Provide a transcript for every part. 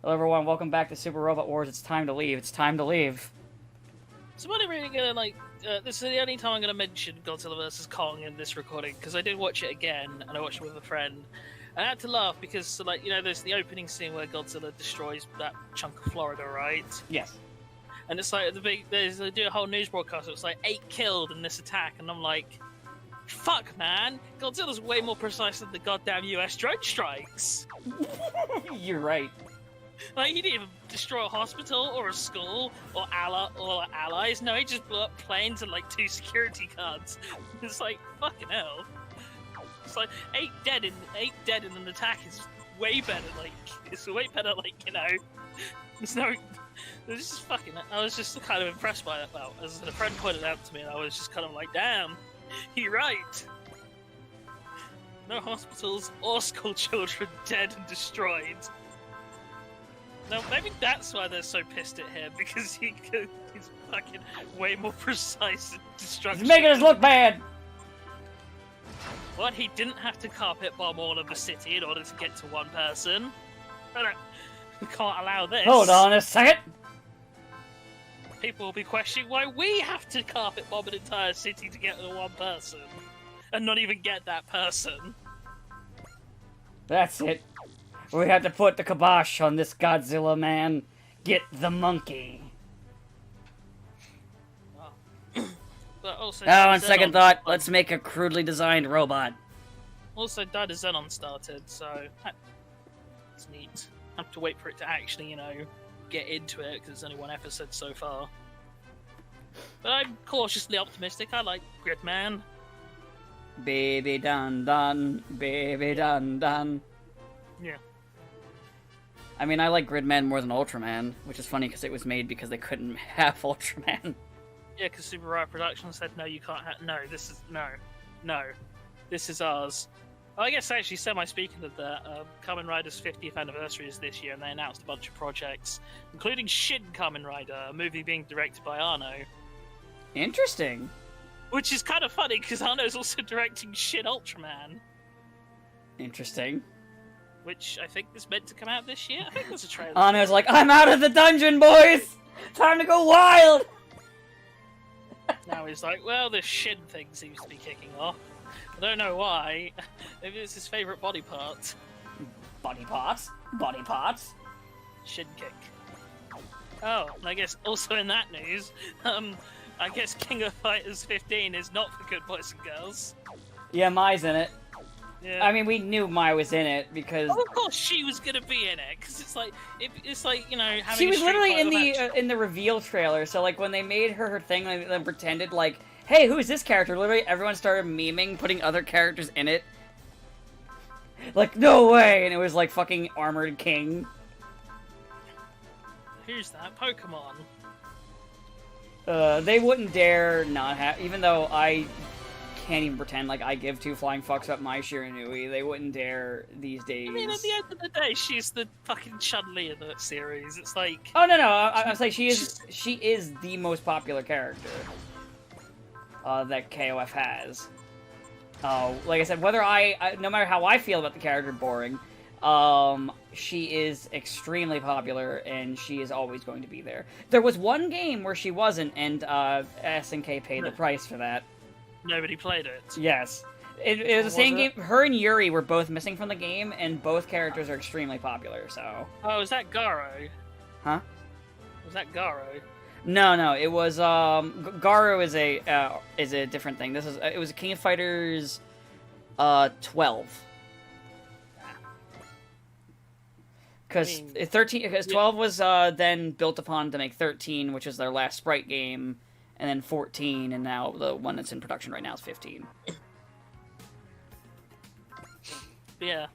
Hello everyone, welcome back to Super Robot Wars. It's time to leave. It's time to leave. Somebody really gonna this is the only time I'm gonna mention Godzilla vs Kong in this recording because I did watch it again and I watched it with a friend. I had to laugh because, there's the opening scene where Godzilla destroys that chunk of Florida, right? Yes. And it's like they do a whole news broadcast. It's like 8 killed in this attack, and I'm like, fuck, man, Godzilla's way more precise than the goddamn US drone strikes. You're right. Like, he didn't even destroy a hospital or a school or allies. No, he just blew up planes and 2 security guards. It's like, fucking hell. It's like 8 dead in an attack is way better. It's way better. There's no. It's just fucking. I was just kind of impressed by that. Well, as a friend pointed out to me, and I was just kind of like, damn, you're right. No hospitals or school children dead and destroyed. No, maybe that's why they're so pissed at him, because he's fucking way more precise in destruction. He's making us look bad! What? He didn't have to carpet bomb all of the city in order to get to one person. We can't allow this. Hold on a second! People will be questioning why we have to carpet bomb an entire city to get to one person. And not even get that person. That's it. We have to put the kibosh on this Godzilla man. Get the monkey. But also, Oh, on second thought, let's make a crudely designed robot. Also, Dada Zenon started, so it's neat. I have to wait for it to actually, get into it, because there's only one episode so far. But I'm cautiously optimistic. I like Gridman. Baby dun dun, baby dun dun. Yeah. I mean, I like Gridman more than Ultraman, which is funny because it was made because they couldn't have Ultraman. Yeah, because Super Riot Productions said, no, you can't have... No, this is... No. This is ours. Oh, I guess actually, speaking of that, Kamen Rider's 50th anniversary is this year, and they announced a bunch of projects, including Shin Kamen Rider, a movie being directed by Arno. Interesting. Which is kind of funny, because Arno's also directing Shin Ultraman. Interesting. Which I think is meant to come out this year. I think there's a trailer. Anna's like, I'm out of the dungeon, boys! Time to go wild! Now he's like, well, this Shin thing seems to be kicking off. I don't know why. Maybe it's his favourite body part. Body parts? Body parts? Shin kick. Oh, and I guess also in that news, I guess King of Fighters 15 is not for good boys and girls. Yeah, Mai's in it. Yeah. I mean, we knew Mai was in it because Oh, of course she was gonna be in it, because it's like having she was a Street literally Fighter match. in the reveal trailer. So like when they made her thing, and then pretended like, hey, who is this character? Literally, everyone started memeing, putting other characters in it. Like, no way! And it was like fucking Armored King. Who's that? Pokemon. They wouldn't dare not have, even though I can't even pretend like I give two flying fucks about Mai Shiranui. They wouldn't dare these days. I mean, at the end of the day, she's the fucking Chun-Li in that series. It's like... Oh, no, I'm saying she is the most popular character that KOF has. Like I said, whether no matter how I feel about the character boring, she is extremely popular, and she is always going to be there. There was one game where she wasn't, and SNK paid the price for that. Nobody played it. Yes. It was the same game. Her and Yuri were both missing from the game, and both characters are extremely popular, so... Oh, is that Garo? Huh? Was that Garo? No, it was, Garu is a different thing. It was King of Fighters, 12. Because 12 was, then built upon to make 13, which is their last Sprite game, and then 14, and now the one that's in production right now is 15. But yeah,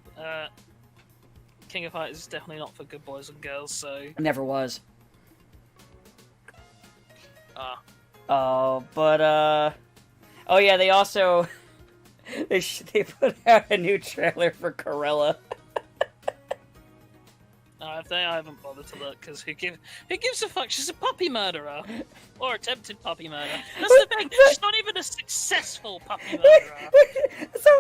King of Fighters is definitely not for good boys and girls, so... It never was. Ah. Oh yeah, they also... they put out a new trailer for Corella. If I haven't bothered to look, because who gives a fuck? She's a puppy murderer. Or attempted puppy murder. That's the thing, she's not even a successful puppy murderer. So,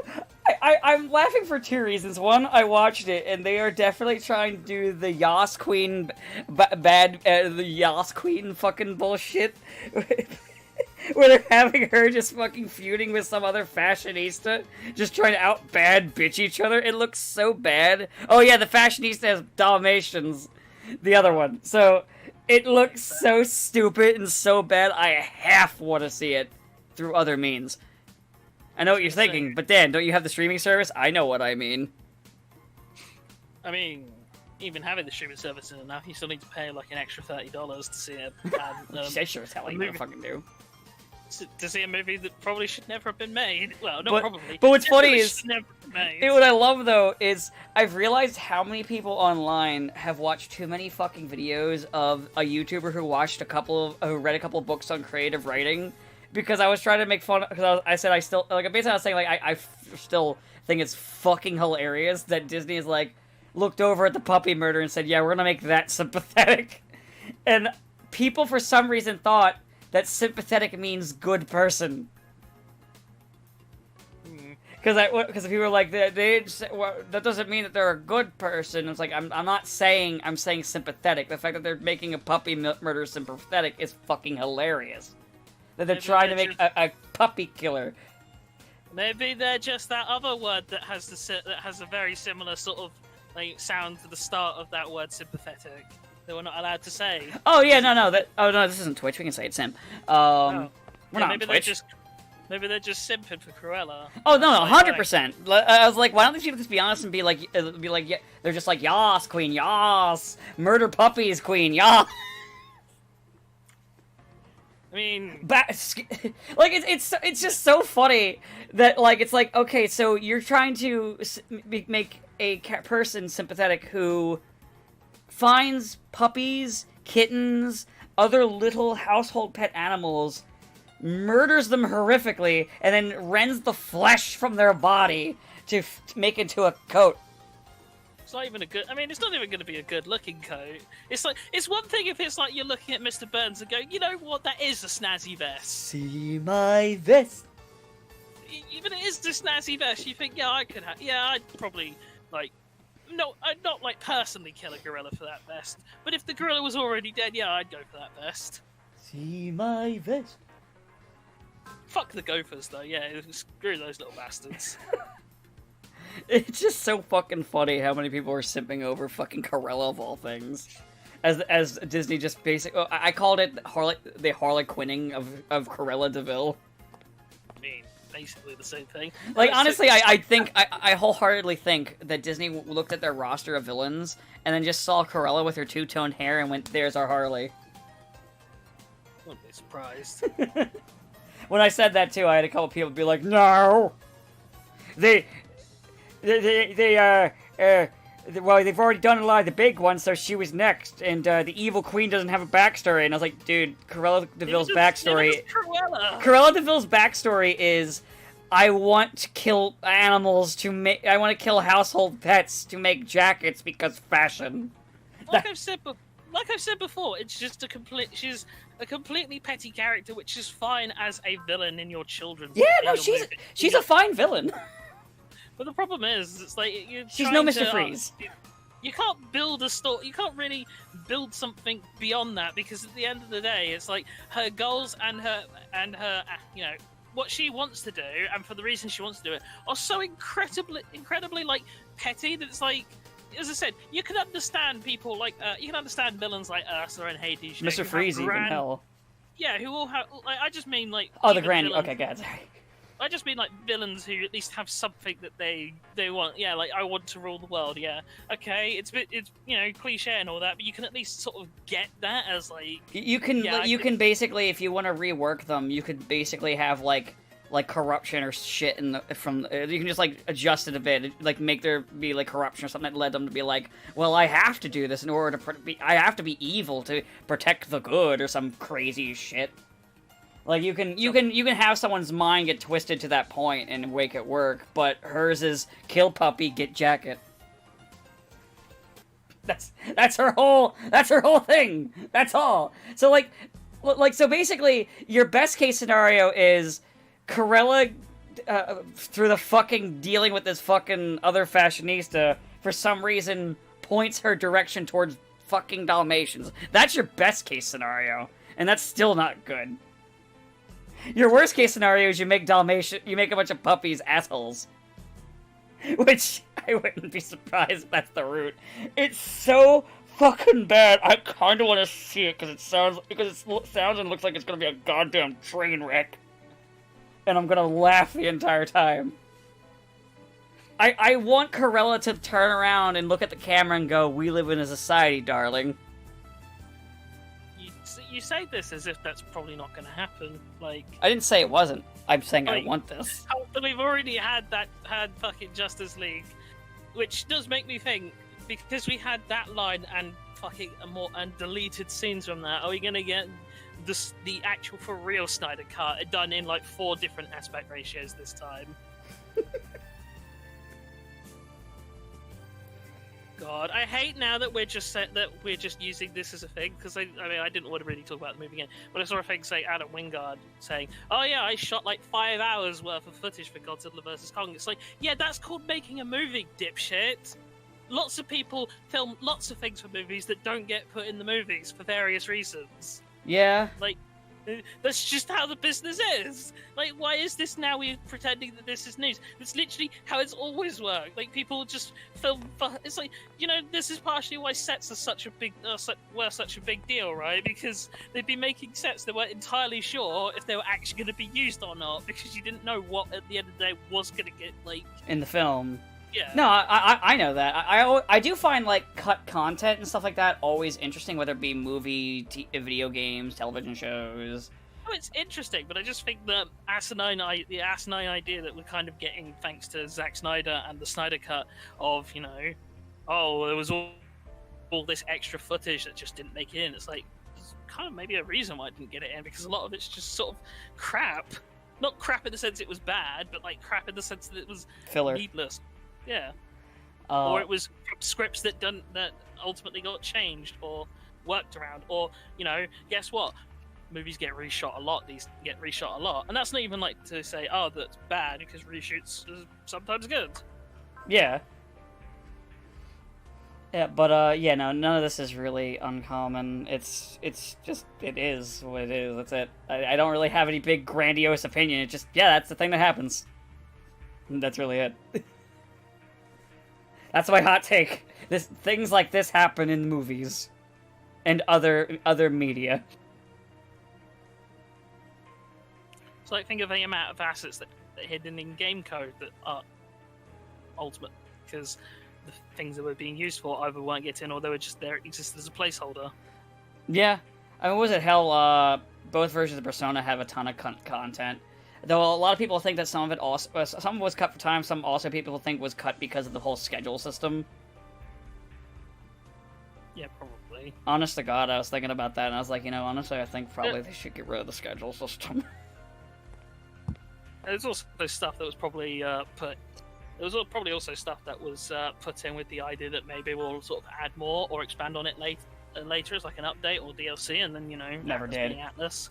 I'm laughing for two reasons. One, I watched it, and they are definitely trying to do the Yas Queen the Yas Queen fucking bullshit. Where they're having her just fucking feuding with some other fashionista, just trying to out-bad bitch each other. It looks so bad. Oh yeah, the fashionista has Dalmatians. The other one. So, it looks so stupid and so bad, I half want to see it through other means. I know what you're thinking, but Dan, don't you have the streaming service? I know what I mean. I mean, even having the streaming service isn't enough. You still need to pay like an extra $30 to see it. I sure as hell ain't gonna fucking do. To see a movie that probably should never have been made. Well, not but, probably. But what's funny is, what I love though is I've realized how many people online have watched too many fucking videos of a YouTuber who read a couple of books on creative writing, because I was trying to make fun. Because I said I still like basically I was saying like I still think it's fucking hilarious that Disney is like looked over at the puppy murder and said, yeah, we're gonna make that sympathetic, and people for some reason thought that sympathetic means good person. Because people were like, that doesn't mean that they're a good person. It's like, I'm not saying, I'm saying sympathetic. The fact that they're making a puppy murder sympathetic is fucking hilarious. That they're trying to make a puppy killer. Maybe they're just that other word that has a very similar sort of like sound to the start of that word, sympathetic. That we're not allowed to say. Oh yeah, no, this isn't Twitch. We can say it's Sim. We're not on Twitch. Maybe they're just simping for Cruella. Oh no, 100%. I was like, why don't these people just be honest and be like, yeah, they're just like, yas, queen, yas, murder puppies, queen, yas. I mean, like it's just so funny that like it's like, okay, so you're trying to make a person sympathetic who finds puppies, kittens, other little household pet animals, murders them horrifically, and then rends the flesh from their body to make into a coat. It's not even a good. I mean, it's not even going to be a good-looking coat. It's like it's one thing if it's like you're looking at Mr. Burns and go, you know what, that is a snazzy vest. See my vest. Even it is the snazzy vest. You think, yeah, I'd probably like. No, I'd not like personally kill a gorilla for that vest. But if the gorilla was already dead, yeah, I'd go for that vest. See my vest. Fuck the gophers, though. Yeah, screw those little bastards. It's just so fucking funny how many people are simping over fucking Cruella of all things. As Disney just basically, I called it the Harlequinning of Cruella de Vil. I mean, basically the same thing. Like, honestly, I wholeheartedly think that Disney looked at their roster of villains and then just saw Cruella with her two-toned hair and went, there's our Harley. Wouldn't be surprised. When I said that, too, I had a couple people be like, no! Well, they've already done a lot of the big ones, so she was next, and the evil queen doesn't have a backstory. And I was like, dude, Cruella de Vil's backstory... Cruella de Vil's backstory is, I want to kill animals to make... I want to kill household pets to make jackets because fashion. Like I've said before, it's just she's a completely petty character, which is fine as a villain in your children's. Yeah, no, she's a fine villain. But the problem is, it's like she's no Mr. Freeze. You can't build a story. You can't really build something beyond that, because at the end of the day, it's like her goals and her what she wants to do, and for the reason she wants to do it, are so incredibly like petty that it's like. As I said, you can understand people like you can understand villains like Ursula and Hades. Mr. Freeze, even hell. Yeah, who all have. Like, I just mean like. Oh, the Grand. Okay, God. Sorry. I just mean like villains who at least have something that they want. Yeah, like I want to rule the world. Yeah, okay, it's cliche and all that, but you can at least sort of get that as like. You can basically, if you want to rework them, you could basically have like corruption or shit you can just like adjust it a bit, like make there be like corruption or something that led them to be like, well, I have to do this in order to I have to be evil to protect the good or some crazy shit. Like you can have someone's mind get twisted to that point and make it work, but hers is kill puppy, get jacket. That's her whole thing. That's all. So so basically your best case scenario is Cruella through the fucking dealing with this fucking other fashionista, for some reason points her direction towards fucking Dalmatians. That's your best case scenario, and that's still not good. Your worst case scenario is you make a bunch of puppies assholes. Which, I wouldn't be surprised if that's the route. It's so fucking bad, I kinda wanna see it, because it sounds and looks like it's gonna be a goddamn train wreck. And I'm gonna laugh the entire time. I want Corella to turn around and look at the camera and go, "We live in a society, darling." You say this as if that's probably not going to happen. Like, I didn't say it wasn't. I'm saying like, I want this. We've already had fucking Justice League, which does make me think, because we had that line and fucking and deleted scenes from that. Are we going to get the actual for real Snyder cut done in like 4 different aspect ratios this time? God, I hate now that we're just using this as a thing, because I mean I didn't want to really talk about the movie again, but I saw a thing say Adam Wingard saying, "Oh yeah, I shot like 5 hours worth of footage for Godzilla vs Kong." It's like, yeah, that's called making a movie, dipshit. Lots of people film lots of things for movies that don't get put in the movies for various reasons. Yeah. Like, that's just how the business is. Like, why is this now we're pretending that this is news? It's literally how it's always worked. Like, people just film. It's like, you know, this is partially why sets are such a big were such a big deal, right? Because they'd be making sets that weren't entirely sure if they were actually going to be used or not, because you didn't know what at the end of the day was going to get like in the film. Yeah. No, I know that. I do find like cut content and stuff like that always interesting, whether it be video games, television shows. Oh, it's interesting, but I just think the asinine idea that we're kind of getting thanks to Zack Snyder and the Snyder Cut of, you know, oh, there was all this extra footage that just didn't make it in. It's like, there's kind of maybe a reason why I didn't get it in, because a lot of it's just sort of crap. Not crap in the sense it was bad, but like crap in the sense that it was filler, needless. Yeah. Or it was scripts that ultimately got changed or worked around. Or, you know, guess what? Movies get reshot a lot. These get reshot a lot. And that's not even like to say, oh, that's bad, because reshoots are sometimes good. Yeah. Yeah, but yeah, no, none of this is really uncommon. It's just, it is what it is. That's it. I don't really have any big grandiose opinion. It's just, yeah, that's the thing that happens. That's really it. That's my hot take. Things like this happen in movies and other media. So, like, think of the amount of assets that are hidden in game code that are ultimate, because the things that were being used for either weren't getting, or they were just there, existed as a placeholder. Yeah, I mean, what was it? Hell, both versions of Persona have a ton of content. Though a lot of people think that some of it was cut for time. Some also people think was cut because of the whole schedule system. Yeah, probably. Honest to God, I was thinking about that, and I was like, you know, honestly, I think probably they should get rid of the schedule system. There's also stuff that was probably put. There was probably also stuff that was put in with the idea that maybe we'll sort of add more or expand on it later as like an update or DLC, and then, you know, never did. Atlas.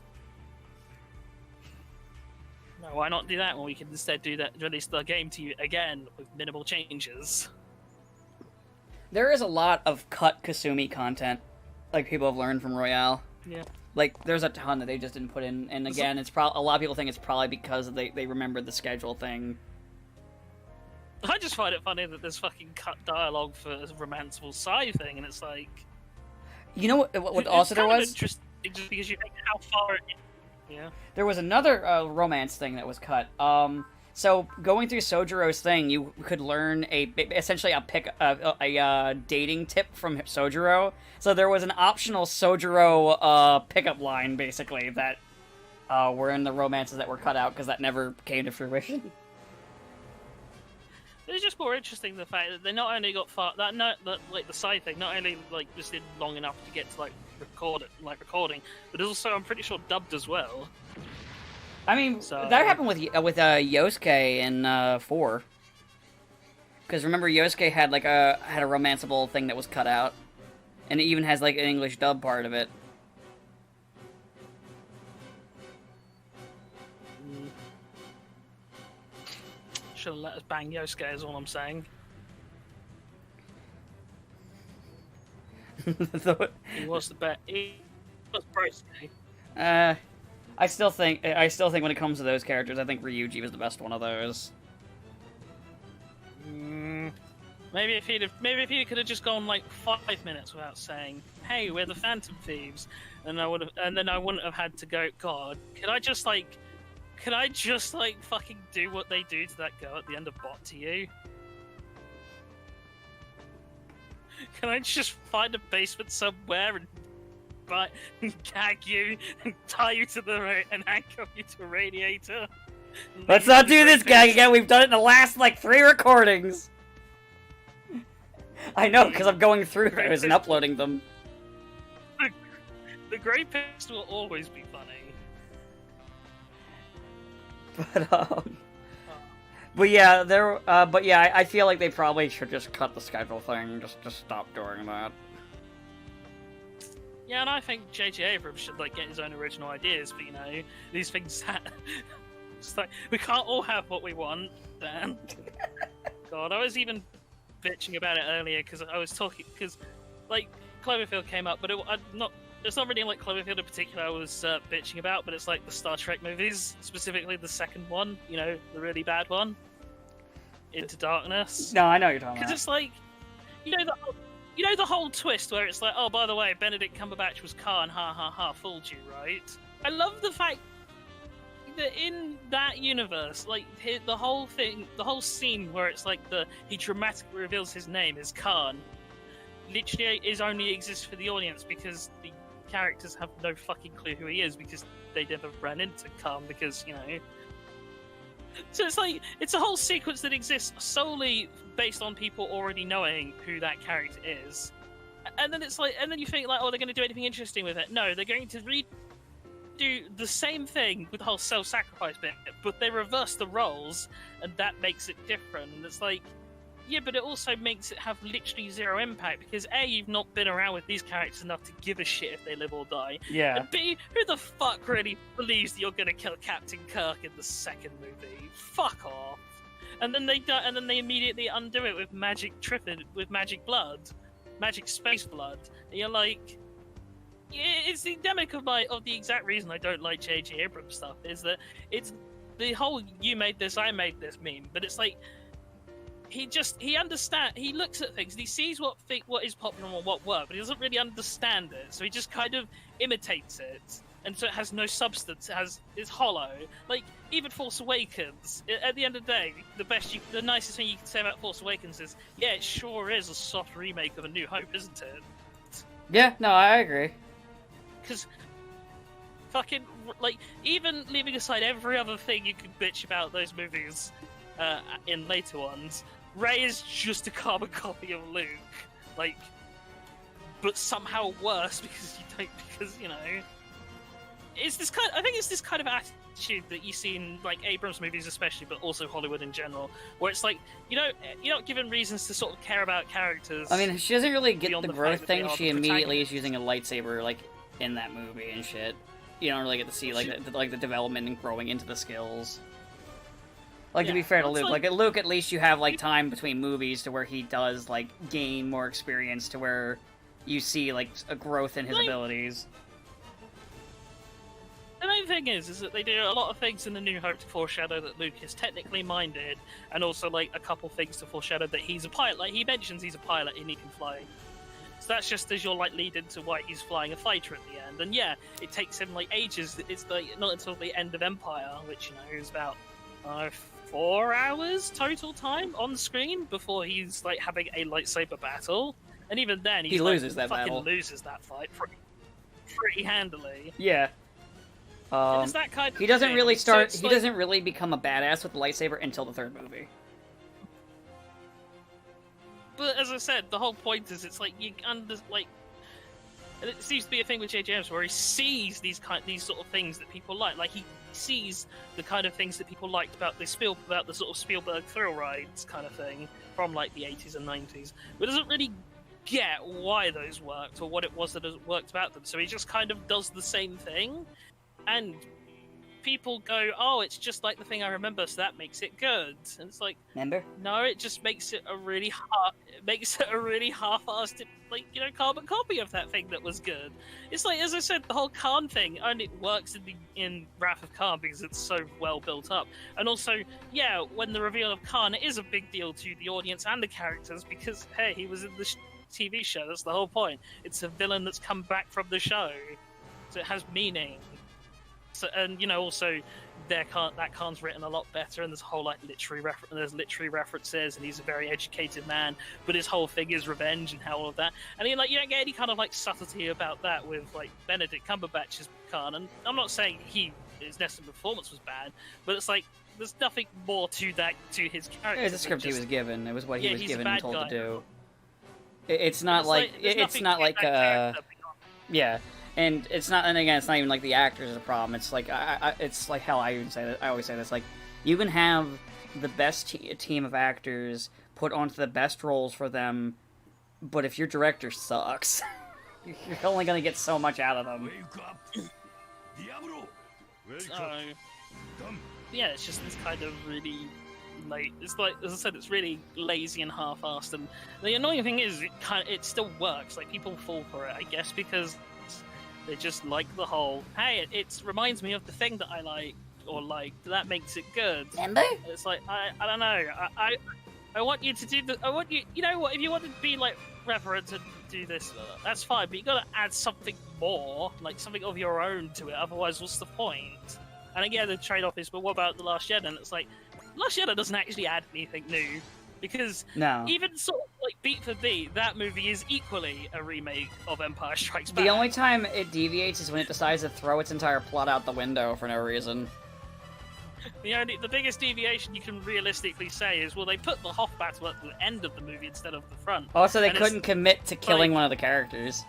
No, why not do that when we can instead do that? Release the game to you again with minimal changes. There is a lot of cut Kasumi content, like people have learned from Royale. Yeah. Like, there's a ton that they just didn't put in, and again, it's a lot of people think it's probably because they remembered the schedule thing. I just find it funny that there's fucking cut dialogue for a romanceable side thing, and it's like... You know what also there was? It's interesting just because you think how far... Yeah. There was another romance thing that was cut. So going through Sojiro's thing, you could learn essentially a dating tip from Sojiro. So there was an optional Sojiro pickup line, basically, that were in the romances that were cut out because that never came to fruition. It's just more interesting the fact that they not only got like the side thing, not only like just did long enough to get to like recording, but also I'm pretty sure dubbed as well. I mean, so... that happened with Yosuke in 4. Because remember, Yosuke had like a romanceable thing that was cut out, and it even has like an English dub part of it. should have let us bang Yosuke, is all I'm saying. He was the best. He was Brosuke. I still think when it comes to those characters, I think Ryuji was the best one of those. Maybe if he could have just gone like 5 minutes without saying, "Hey, we're the Phantom Thieves," and then I wouldn't have had to go, God, could I just fucking do what they do to that girl at the end of Bot to You? Can I just find a basement somewhere and gag you and tie you to and handcuff you to a radiator? Let's not do this gag again. We've done it in the last like 3 recordings. I know, because I'm going through those and uploading them. The Grey Pistol will always be funny. But yeah, I feel like they probably should just cut the schedule thing. Just stop doing that. Yeah, and I think J.J. Abrams should like get his own original ideas. But you know, these things it's like we can't all have what we want. Dan. God, I was even bitching about it earlier because I was talking like Cloverfield came up, but it's not really like Cloverfield in particular I was bitching about, but it's like the Star Trek movies, specifically the second one, you know, the really bad one, Into Darkness. No, I know what you're talking about. Because it's like, you know the whole twist where it's like, oh, by the way, Benedict Cumberbatch was Khan, ha ha ha, fooled you, right? I love the fact that in that universe, like the whole scene where it's like he dramatically reveals his name is Khan, literally only exists for the audience because the characters have no fucking clue who he is because they never ran into Khan because, you know. So it's like, it's a whole sequence that exists solely based on people already knowing who that character is. And then it's like, and then you think like, oh, they're going to do anything interesting with it. No, they're going to do the same thing with the whole self-sacrifice bit, but they reverse the roles, and that makes it different. And it's like, yeah, but it also makes it have literally zero impact because A, you've not been around with these characters enough to give a shit if they live or die. Yeah. And B, who the fuck really believes that you're gonna kill Captain Kirk in the second movie? Fuck off. And then they immediately undo it with magic blood, magic space blood. And you're like, it's endemic of the exact reason I don't like J.J. Abrams stuff is that it's the whole "you made this, I made this" meme, but it's like. He looks at things and he sees what is popular and what works, but he doesn't really understand it, so he just kind of imitates it, and so it has no substance, it's hollow. Like, even Force Awakens, at the end of the day, the nicest thing you can say about Force Awakens is, yeah, it sure is a soft remake of A New Hope, isn't it? Yeah, no, I agree. Because fucking, like, even leaving aside every other thing you could bitch about those movies in later ones, Rey is just a carbon copy of Luke, like, but somehow worse because you know, it's this kind. I think it's this kind of attitude that you see in like Abrams movies, especially, but also Hollywood in general, where it's like, you know, you're not given reasons to sort of care about characters. I mean, she doesn't really get the growth fact that thing. they are She the immediately is using a lightsaber like in that movie and shit. You don't really get to see like the development and growing into the skills. Like, to be fair to Luke, like, at Luke, at least you have, like, time between movies to where he does, like, gain more experience to where you see, like, a growth in his abilities. The main thing is that they do a lot of things in The New Hope to foreshadow that Luke is technically minded, and also, like, a couple things to foreshadow that he's a pilot. Like, he mentions he's a pilot and he can fly. So that's just as your, like, lead into why he's flying a fighter at the end. And yeah, it takes him, like, ages. It's, like, not until the end of Empire, which, you know, is about, 4 hours total time on screen before he's like having a lightsaber battle, and even then he loses that battle. Loses that fight pretty handily. Yeah. It's that kind of he doesn't thing. really start. So he doesn't really become a badass with the lightsaber until the third movie. But as I said, the whole point is it's like and it seems to be a thing with J.J. Abrams where he sees these sort of things that people like. Like, he sees the kind of things that people liked about the sort of Spielberg thrill rides kind of thing from like the 80s and 90s, but doesn't really get why those worked or what it was that worked about them. So he just kind of does the same thing, and people go, "Oh, it's just like the thing I remember, so that makes it good." And it's like, Remember? no, it just makes it a really half-assed, like, you know, carbon copy of that thing that was good. It's like, as I said, the whole Khan thing only works in Wrath of Khan because it's so well built up, and also, yeah, when the reveal of Khan, it is a big deal to the audience and the characters because hey, he was in the TV show. That's the whole point. It's a villain that's come back from the show, so it has meaning. So, and you know, also that Khan's written a lot better, and there's a whole like there's literary references, and he's a very educated man. But his whole thing is revenge and how all of that. And you don't get any kind of like subtlety about that with like Benedict Cumberbatch's Khan. And I'm not saying his Nessun performance was bad, but it's like there's nothing more to that to his character. It was the script he was given. It was what he was he's given and told guy. to do. It's not like yeah. And it's not, and again, it's not even like the actors are the problem. It's like, it's like hell. I always say this. Like, you can have the best team of actors put onto the best roles for them, but if your director sucks, you're only gonna get so much out of them. Yeah, it's just this kind of really late. It's like, as I said, it's really lazy and half-assed. And the annoying thing is, it still works. Like, people fall for it, I guess, because they just like the whole, hey, it reminds me of the thing that I like, or like, that makes it good. Remember? It's like, I don't know, I want you to do you know what, if you want to be like reverent and do this, that's fine, but you gotta add something more, like something of your own to it, otherwise what's the point? And again, the trade-off is, but what about The Last Jedi? And it's like, Last Jedi doesn't actually add anything new. Because even sort of like beat for beat, that movie is equally a remake of Empire Strikes Back. The only time it deviates is when it decides to throw its entire plot out the window for no reason. The biggest deviation you can realistically say is, well, they put the Hoth battle at the end of the movie instead of the front. Also, they couldn't commit to killing one of the characters,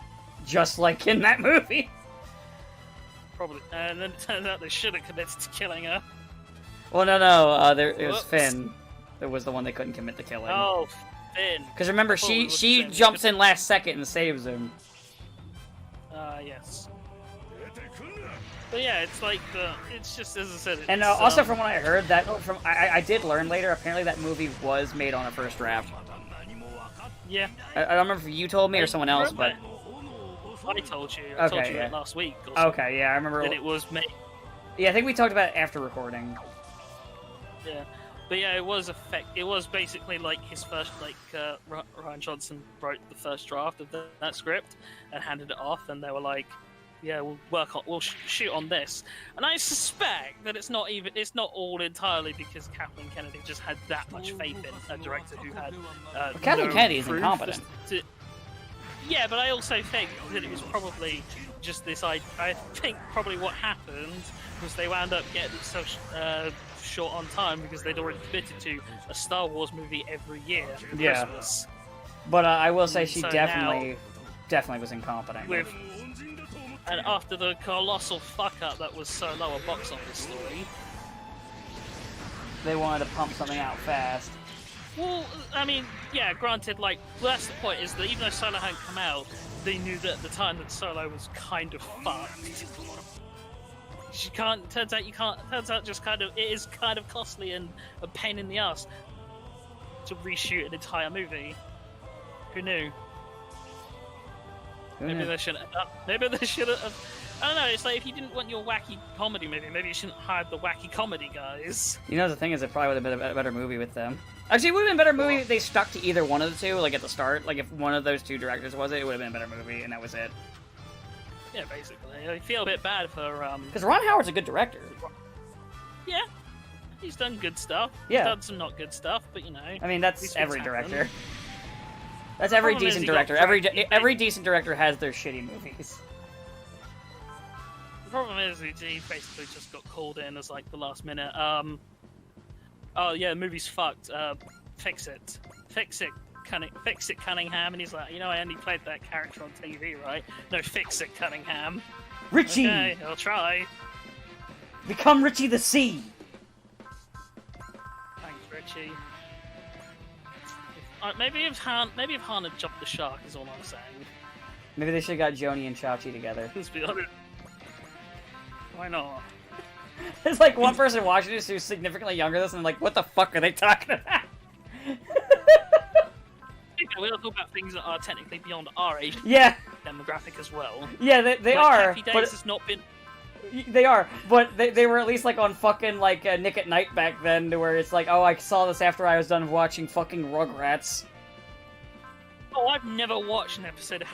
just like in that movie. Probably, and then it turned out they should have committed to killing her. Well, no, it was Finn. It was the one they couldn't commit to killing. Oh, Finn. Because remember, she jumps in last second and saves him. Yes. But yeah, it's like it's just, as I said. And also, from what I heard, I did learn later. Apparently, that movie was made on a first draft. Yeah. I don't remember if you told me or someone else, but I told you. I told you last week. Okay, yeah, I remember that it was made. Yeah, I think we talked about it after recording. Yeah. But yeah, it was basically like his first, like, Rian Johnson wrote the first draft of that script and handed it off, and they were like, yeah, we'll shoot on this. And I suspect that it's not all entirely because Kathleen Kennedy just had that much faith in a director who had Kathleen Kennedy is incompetent. Yeah, but I also think that it was probably just this, I think probably what happened was they wound up getting so short on time because they'd already committed to a Star Wars movie every year for Christmas. But I will say she definitely was incompetent. And after the colossal fuck-up that was Solo, a box office story, they wanted to pump something out fast. Well, I mean, yeah, granted, like, well, that's the point, is that even though Solo hadn't come out, they knew that at the time that Solo was kind of fucked. Turns out just kind of, it is kind of costly and a pain in the ass to reshoot an entire movie. Who knew? Maybe they shouldn't have. I don't know, it's like if you didn't want your wacky comedy movie, maybe you shouldn't hire the wacky comedy guys. You know, the thing is, it probably would have been a better movie with them. Actually, it would have been a better movie if they stuck to either one of the two, like at the start. Like, if one of those two directors was it would have been a better movie, and that was it. Yeah, basically. I feel a bit bad for, because Ron Howard's a good director. Yeah. He's done good stuff. Yeah. He's done some not good stuff, but you know. I mean, that's every director. That's every decent director. Every decent director has their shitty movies. The problem is he basically just got called in as like the last minute. Oh yeah, the movie's fucked. Fix it. Fix it, Cunningham. And he's like, you know, I only played that character on TV, right? No, fix it, Cunningham. Richie! Okay, I'll try. Become Richie the Sea! Thanks, Richie. Maybe if Han had jumped the shark is all I'm saying. Maybe they should have got Joni and Chachi together. Let's be honest. Why not? There's like one person watching this who's significantly younger than us, and like, what the fuck are they talking about? We don't talk about things that are technically beyond our age Yeah, demographic as well. yeah, they Like, are. Happy Days But has not been. they are, but they were at least like on fucking like Nick at Night back then, to where it's like, oh, I saw this after I was done watching fucking Rugrats. Oh, I've never watched an episode of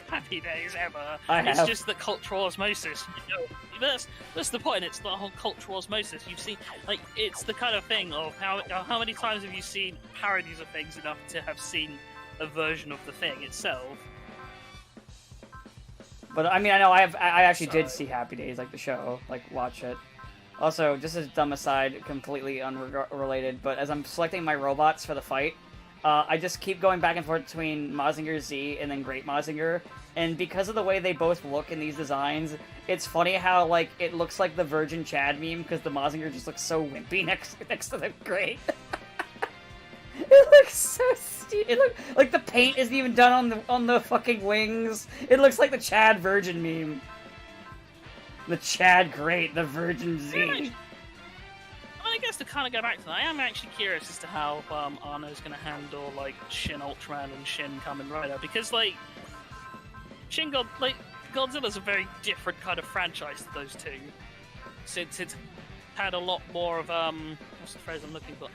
Happy Days ever. It's It's just the cultural osmosis. You know, that's the point. It's the whole cultural osmosis. You've seen, like, it's the kind of thing of how many times have you seen parodies of things enough to have seen a version of the thing itself? But I mean, I know I actually did Sorry. see Happy Days, like the show, like watch it. Also, just as dumb aside, completely unrelated, but as I'm selecting my robots for the fight, I just keep going back and forth between Mazinger Z and then Great Mazinger, and because of the way they both look in these designs, it's funny how like it looks like the Virgin Chad meme because the Mazinger just looks so wimpy next to the Great. It looks so stupid. It look like the paint isn't even done on the fucking wings. It looks like the Chad Virgin meme. The Chad Great, the Virgin Z. I mean, I guess to kind of go back to that, I am actually curious as to how Arno's going to handle like Shin Ultraman and Shin Kamen Rider, because like Godzilla's a very different kind of franchise to those two, since it's had a lot more of what's the phrase I'm looking for?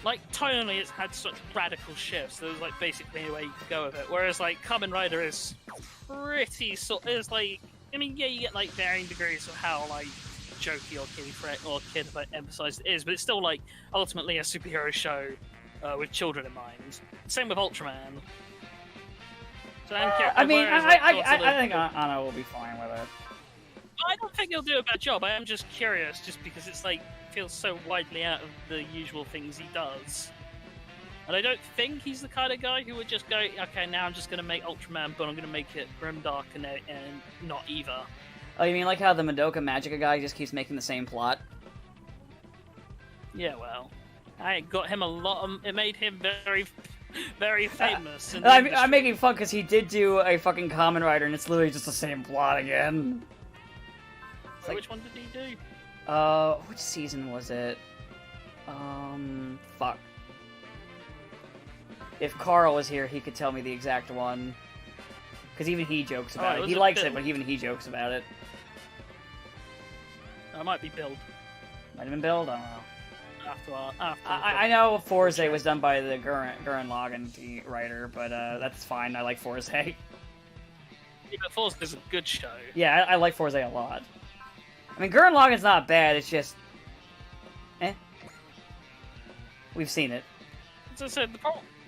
Like tonally, it's had such radical shifts. There's like basically a way you could go with it. Whereas like Kamen Rider is pretty is like, I mean, yeah, you get like varying degrees of how like jokey or kid emphasized it is, but it's still like ultimately a superhero show with children in mind. Same with Ultraman. So I mean, I think Anno will be fine with it. I don't think he'll do a bad job. I am just curious, just because it's like feels so widely out of the usual things he does. And I don't think he's the kind of guy who would just go, okay, now I'm just going to make Ultraman, but I'm going to make it grimdark and not either. Oh, you mean like how the Madoka Magica guy just keeps making the same plot? Yeah, well, I got him a lot of... It made him very, very famous. in the I'm industry. making fun because he did do a fucking Kamen Rider, and it's literally just the same plot again. Wait, which one did he do? Which season was it? Fuck. If Carl was here, he could tell me the exact one. Because even he jokes about it. was He it likes Bill? it, but even he jokes about it. That might be Build. Might have been Build? I don't know. After I know Forze was done by the Gurren Lagann writer, but that's fine. I like Forze. Yeah, but Force is a good show. Yeah, I like Forze a lot. I mean, Gurren Lagann's not bad, it's just... We've seen it. As I said,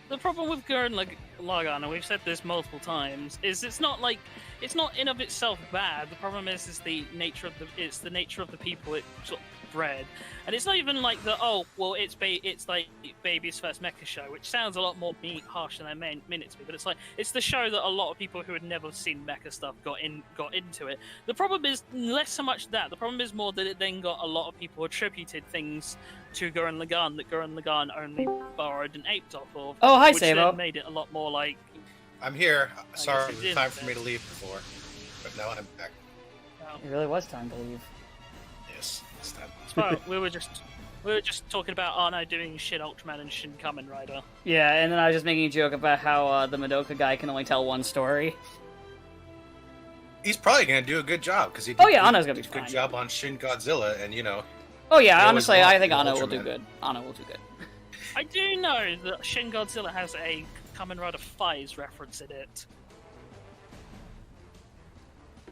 the problem with Gurren Lagann, and we've said this multiple times, is it's not in of itself bad. The problem is the nature of the people it sort of bred, and it's not even like it's like Baby's first mecha show, which sounds a lot more harsh than I meant it to be. But it's the show that a lot of people who had never seen mecha stuff got into it. The problem is less so much that. The problem is more that it then got a lot of people attributed things to Gurren Lagann that Gurren Lagann only borrowed and aped off of. Oh, hi, which Sabo. then made it a lot more like. I'm here. Sorry, guess it it was time is for me to leave before, but now I'm back. It really was time to leave. Yes, it's time. Well, we were just talking about Arno doing Shin Ultraman and Shin Kamen Rider. Yeah, and then I was just making a joke about how the Madoka guy can only tell one story. He's probably gonna do a good job because he. Oh, yeah, Anno's gonna be did a good fine. job on Shin Godzilla, and Oh yeah, He always honestly, I loved think the Anno will do Ultraman. good. Anno will do good. I do know that Shin Godzilla has a Kamen Rider Faiz reference in it.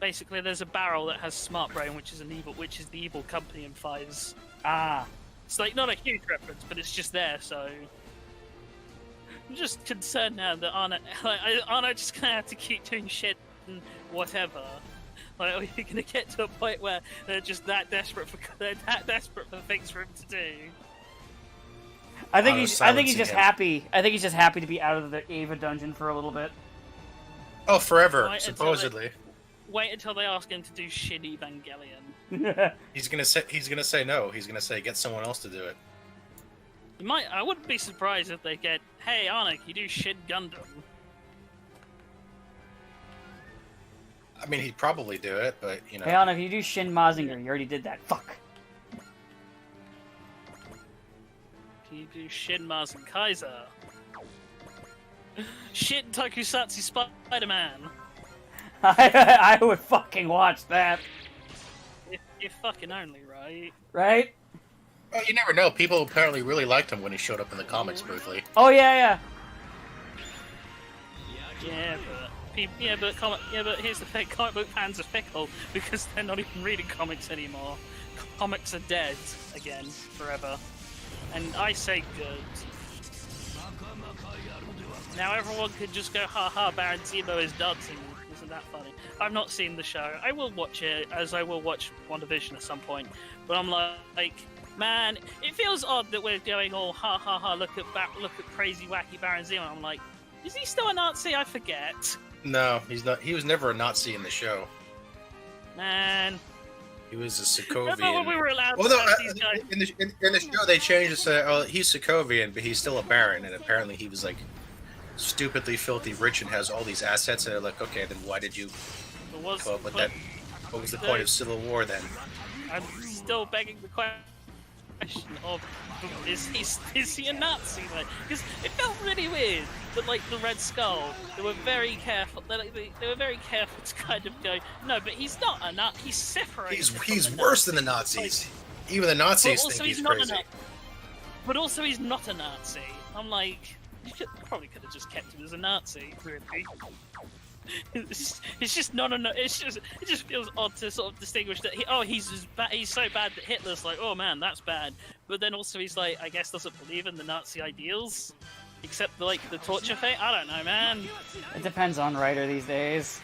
Basically, there's a barrel that has Smart Brain, which is the evil company in Faiz. Ah. It's like not a huge reference, but it's just there. So I'm just concerned now that Arno just gonna have to keep doing shit and whatever. Like, are we gonna get to a point where they're just that desperate for things for him to do? I think Anno's he's silencing just him. happy. I think he's just happy to be out of the Ava dungeon for a little bit. oh, forever Right, until supposedly. Wait until they ask him to do shit Evangelion. He's gonna say no. He's gonna say get someone else to do it. I wouldn't be surprised if they get, hey Arno, can you do shit Gundam? mean, he'd probably do it, but you know. Hey, Anna, if you do Shin Mazinger, you already did that. Fuck. You do Shin Mazen Kaiser. Shin Tokusatsu Spider-Man. I would fucking watch that. If fucking only, right? Right? Well, you never know. People apparently really liked him when he showed up in the comics briefly. Oh, yeah. But here's the thing: comic book fans are fickle because they're not even reading comics anymore. Comics are dead again forever, and I say good. Now everyone could just go, ha ha, Baron Zemo is dancing. Isn't that funny? I've not seen the show. I will watch it, as I will watch WandaVision at some point. But I'm like, man, it feels odd that we're going all ha ha ha. Look at crazy wacky Baron Zemo. I'm like, is he still a Nazi? I forget. No, he's not. He was never a Nazi in the show. Man, He was a I thought when Sokovian. we were allowed Well, to no, watch these guys. in the show they changed it to say, oh, he's Sokovian, but he's still a Baron, and apparently he was like stupidly filthy rich and has all these assets. And they're like, okay, then why did you There was, come up with but that? What was the point of Civil War then? I'm still begging the question of, is he a Nazi? Because it felt really weird that, like, the Red Skull, they were very careful. They were very careful to kind of go, no, but he's not a Nazi. He's separated. He's worse than the Nazis. Even the Nazis think he's crazy. But also, he's not a Nazi. I'm like, probably could have just kept him as a Nazi, really. It's just not enough. It just feels odd to sort of distinguish that he's so bad that Hitler's like, oh man, that's bad. But then also he's like, I guess doesn't believe in the Nazi ideals, except the torture thing. I don't know, man. It depends on writer these days.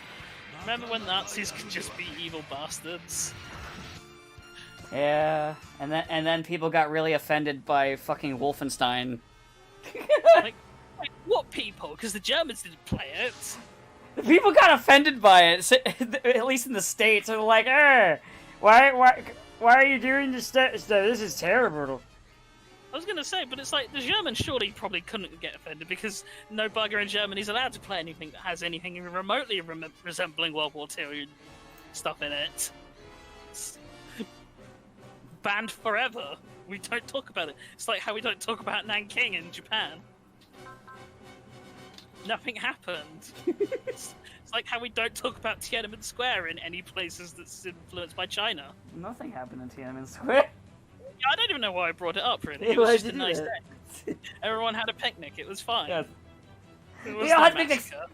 Remember when Nazis could just be evil bastards? Yeah, and then people got really offended by fucking Wolfenstein. Like what people? Because the Germans didn't play it. People got offended by it, at least in the States. They're like, why are you doing this stuff? This is terrible. I was gonna say, but it's like the Germans surely probably couldn't get offended because no bugger in Germany is allowed to play anything that has anything even remotely resembling World War II stuff in it. It's banned forever. We don't talk about it. It's like how we don't talk about Nanking in Japan. Nothing happened. It's like how we don't talk about Tiananmen Square in any places that's influenced by China. Nothing happened in Tiananmen Square. Yeah, I don't even know why I brought it up, really. Yeah, It was why'd just you a do nice that? day. Everyone had a picnic. It was fine. Yeah. It was Yeah, no I think it's- massacre.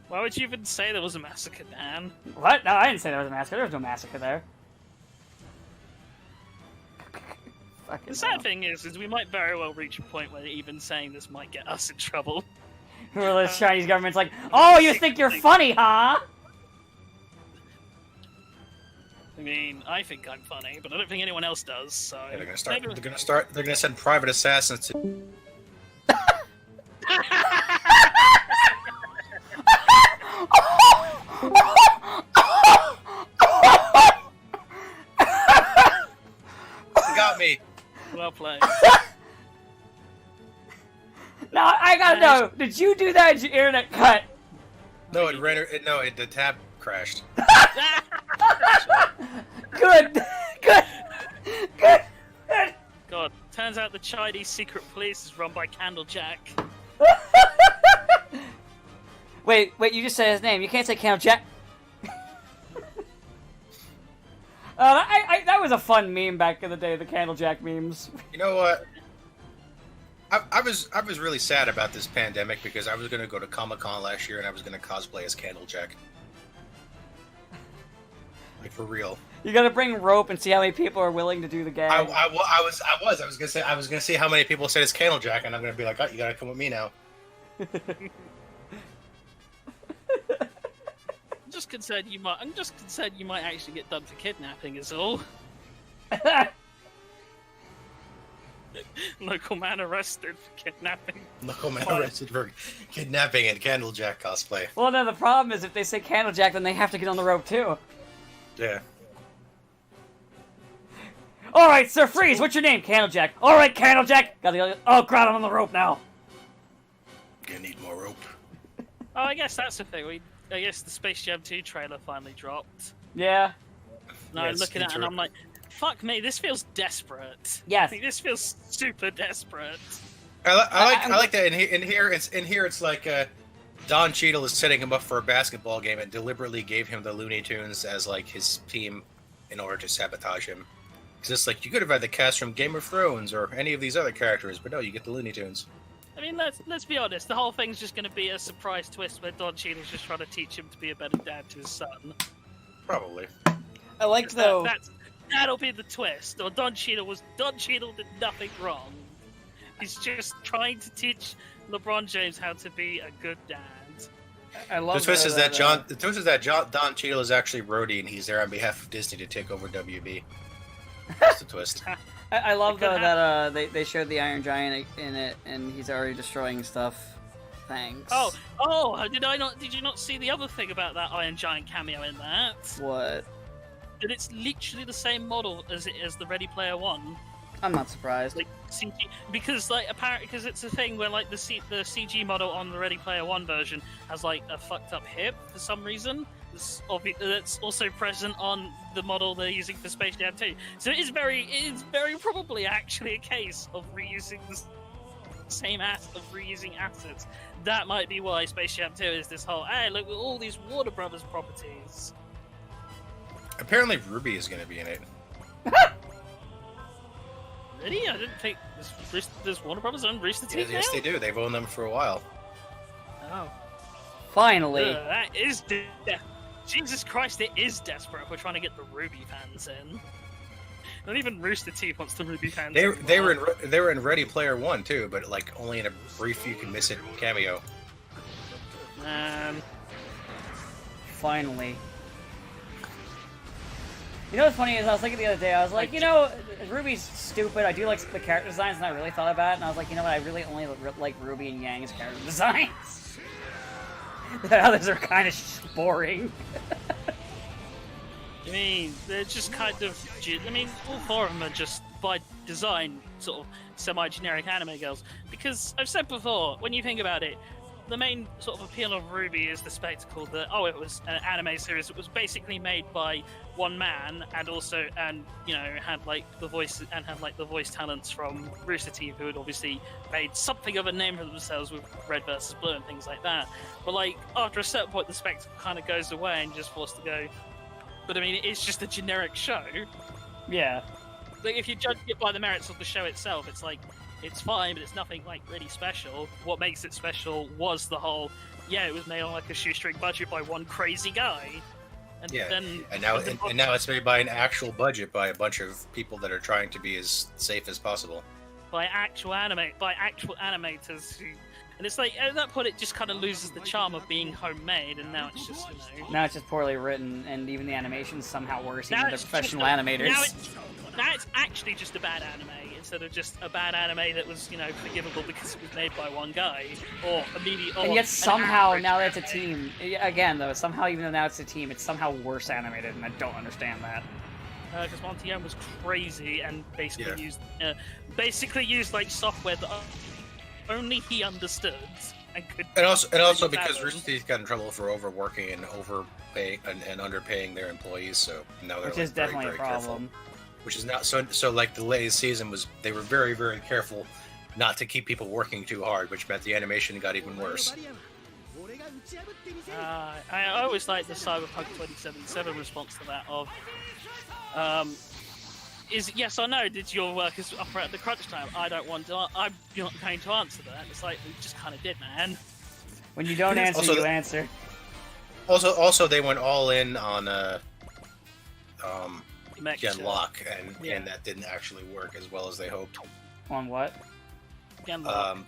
Why would you even say there was a massacre, Dan? What? No, I didn't say there was a massacre. There was no massacre there. Fucking The sad hell. thing is we might very well reach a point where even saying this might get us in trouble. Where the Chinese government's like, oh, you think you're funny, huh? I mean, I think I'm funny, but I don't think anyone else does. So Yeah, they're gonna start. maybe- They're gonna send private assassins to. You got me. Well played. Now, I gotta know, did you do that or did your internet cut? No, the tab crashed. Good. Good. Good. Good. God, turns out the Chinese secret police is run by Candlejack. Wait, you just said his name. You can't say Count Jack. That was a fun meme back in the day, the Candlejack memes. You know what? I was really sad about this pandemic because I was gonna go to Comic-Con last year and I was gonna cosplay as Candlejack. Like for real. You gotta bring rope and see how many people are willing to do the gag. I was gonna see how many people said it's Candlejack, and I'm gonna be like, oh, you gotta come with me now. I'm just concerned you might actually get done for kidnapping. Is all. Local man arrested for kidnapping. Local man arrested for kidnapping and Candlejack cosplay. Well, no, the problem is if they say Candlejack, then they have to get on the rope too. Yeah. Alright, Sir Freeze, what's your name? Candlejack. Alright, Candlejack! Oh, crowd, I'm on the rope now. Gonna need more rope. Oh, I guess that's the thing. I guess the Space Jam 2 trailer finally dropped. Yeah. And I'm Yes, looking at it and I'm interesting. like, fuck me, this feels desperate. Yes. Like, this feels super desperate. I like that. In here, it's like Don Cheadle is setting him up for a basketball game and deliberately gave him the Looney Tunes as like his team in order to sabotage him. Because it's like you could have had the cast from Game of Thrones or any of these other characters, but no, you get the Looney Tunes. I mean, let's be honest. The whole thing's just going to be a surprise twist where Don Cheadle's just trying to teach him to be a better dad to his son. Probably. I liked though. That'll be the twist. Or Don Cheadle did nothing wrong. He's just trying to teach LeBron James how to be a good dad. I love The twist is that Don Don Cheadle is actually Rhodey and he's there on behalf of Disney to take over WB. That's the twist. I love It could though that they showed the Iron Giant in it, and he's already destroying stuff. Thanks. Did you not see the other thing about that Iron Giant cameo in that? What? That it's literally the same model as the Ready Player One. I'm not surprised. Like CG, because apparently because it's a thing where like the CG model on the Ready Player One version has like a fucked up hip for some reason. That's also present on the model they're using for Space Jam 2. So it is very probably actually a case of reusing the same reusing assets. That might be why Space Jam 2 is this whole, hey, look at all these Warner Brothers properties. Apparently, Ruby is going to be in it. Really? I didn't think does Warner Brothers own Rooster Teeth now? Yes, they do. They've owned them for a while. Oh. Finally. That is Jesus Christ, it is desperate if we're trying to get the Ruby fans in. Not even Rooster Teeth wants the Ruby fans in. They were in Ready Player One too, but like only in a brief you can miss it cameo. Finally. You know what's funny is I was thinking the other day, I was like, you know, Ruby's stupid. I do like the character designs, and I really thought about it, and I was like, you know what, I really only like Ruby and Yang's character designs. The others are kind of boring. I mean, they're just kind of. I mean, all four of them are just by design sort of semi-generic anime girls. Because I've said before, when you think about it, the main sort of appeal of Ruby is the spectacle that it was an anime series. It was basically made by one man, and had like the voice talents from Rooster Teeth, who had obviously made something of a name for themselves with Red vs. Blue and things like that. But like after a certain point, the spectacle kind of goes away and just forced to go. But I mean, it's just a generic show. Yeah. Like if you judge it by the merits of the show itself, it's like it's fine, but it's nothing like really special. What makes it special was the whole, it was made on like a shoestring budget by one crazy guy. And then and now it's made by an actual budget by a bunch of people that are trying to be as safe as possible. By actual animators who, and it's like at that point it just kind of loses the charm of being homemade, and now it's just now it's just poorly written, and even the animation's somehow worse. Even the professional animators. Now it's actually just a bad anime instead of just a bad anime that was forgivable because it was made by one guy or immediately. And yet somehow now that it's a team, again though, somehow even though now it's a team, it's somehow worse animated, and I don't understand that. Because Monty M was crazy and basically used like software that only he understood and could. And also because Rooster Teeth got in trouble for overworking and overpaying and underpaying their employees, so now they're which is definitely very a problem. careful. Which is not so. Like the latest season they were very, very careful not to keep people working too hard, which meant the animation got even worse. I always like the Cyberpunk 2077 response to that is yes or no, did your workers operate at the crunch time? I'm not going to answer that. It's like, we just kind of did, man. When you don't answer, you answer. Also, they went all in on Genlock, and that didn't actually work as well as they hoped. On what? Genlock.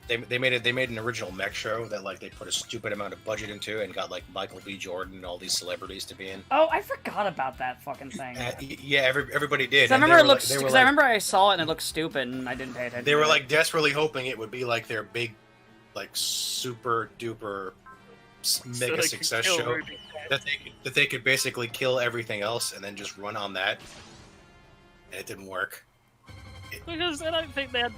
They made an original mech show that like they put a stupid amount of budget into and got like Michael B. Jordan and all these celebrities to be in. Oh, I forgot about that fucking thing. Everybody did. I remember I remember I saw it and it looked stupid and I didn't pay attention. They were like desperately hoping it would be like their big, like super duper mega success show that they could basically kill everything else and then just run on that, and it didn't work. Because I don't think they had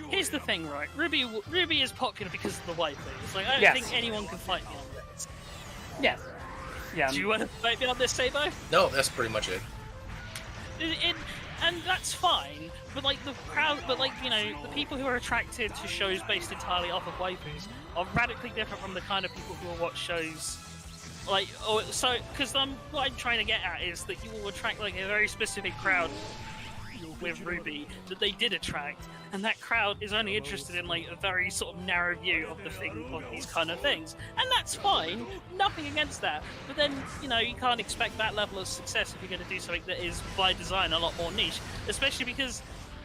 here's the thing, right? Ruby is popular because of the waifu. It's like, I don't Yes. think anyone can fight me on this. Yes. Yeah. Do you want to fight me on this, Sabo? No, that's pretty much it. And that's fine, but like the crowd, but like, you know, the people who are attracted to shows based entirely off of waifus are radically different from the kind of people who will watch shows like, because what I'm trying to get at is that you will attract like a very specific crowd with Ruby that they did attract, and that crowd is only interested in like a very sort of narrow view of these kind of things, and that's fine, nothing against that. But then, you know, you can't expect that level of success if you're going to do something that is by design a lot more niche, especially because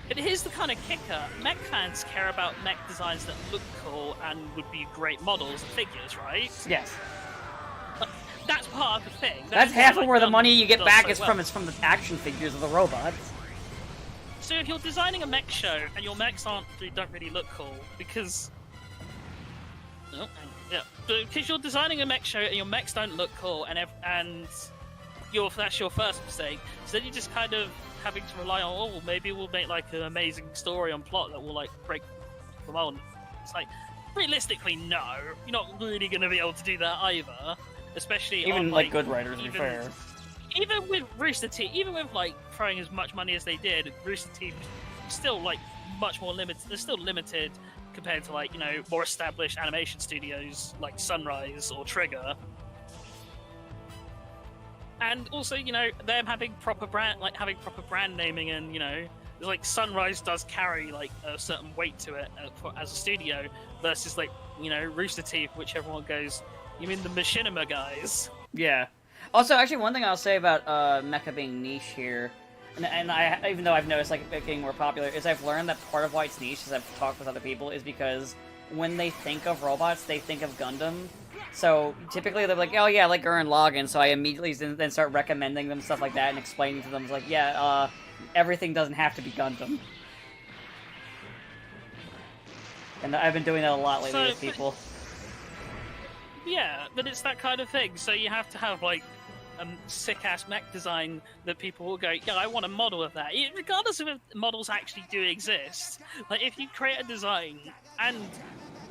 here's the kind of kicker: mech fans care about mech designs that look cool and would be great models and figures, right? Yes. That's part of the thing. That's half of where the Gundam money you get does back so is well. from. It's from the action figures of the robots. So if you're designing a mech show and your mechs don't really look cool because because you're designing a mech show and your mechs don't look cool and that's your first mistake. So then you're just kind of having to rely on maybe we'll make like an amazing story and plot that will like break them on. It's like realistically, no, you're not really going to be able to do that either. Especially Even on, like good writers, to be fair. Even with Rooster Teeth, even with like throwing as much money as they did, Rooster Teeth is still like much more limited. They're still limited compared to like, you know, more established animation studios like Sunrise or Trigger. And also, you know, them having proper brand naming, and you know, like Sunrise does carry like a certain weight to it as a studio versus like, you know, Rooster Teeth, which everyone goes, you mean the Machinima guys? Yeah. Also, actually, one thing I'll say about mecha being niche here, and I, even though I've noticed like it getting more popular, is I've learned that part of why it's niche, as I've talked with other people, is because when they think of robots, they think of Gundam. So typically they're like, oh yeah, like Gurren Lagann. So I immediately then start recommending them stuff like that and explaining to them like, yeah, everything doesn't have to be Gundam. And I've been doing that a lot lately with people. Yeah, but it's that kind of thing. So you have to have like a sick-ass mech design that people will go, yeah, I want a model of that. Regardless of if models actually do exist. Like, if you create a design and...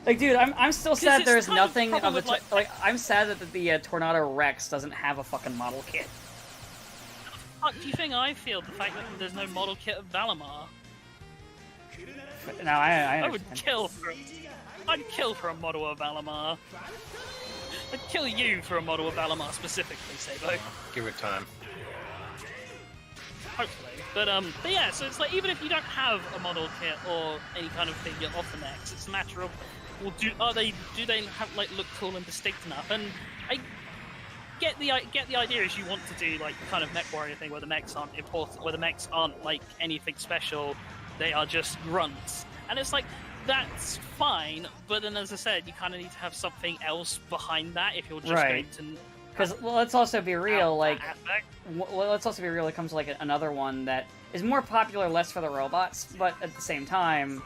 Like, dude, I'm still sad there's kind of nothing of problem the... with, I'm sad that the Tornado Rex doesn't have a fucking model kit. Do you think I feel the fact that there's no model kit of Valimar? No, I would kill for... I'd kill for a model of Valimar. I'd kill you for a model of Valimar specifically, Sabo. Give it time. Hopefully. But yeah, so it's like, even if you don't have a model kit or any kind of figure of the mechs, it's a matter of, well, do they have, like, look cool and distinct enough? And I get the idea is you want to do, like, kind of mech warrior thing where the mechs aren't important, where the mechs aren't, like, anything special, they are just grunts. And it's like, that's fine, but then as I said, you kind of need to have something else behind that if you're just going to... Because, well, let's also be real, like... let's also be real, it comes to, like, another one that is more popular, less for the robots, but at the same time,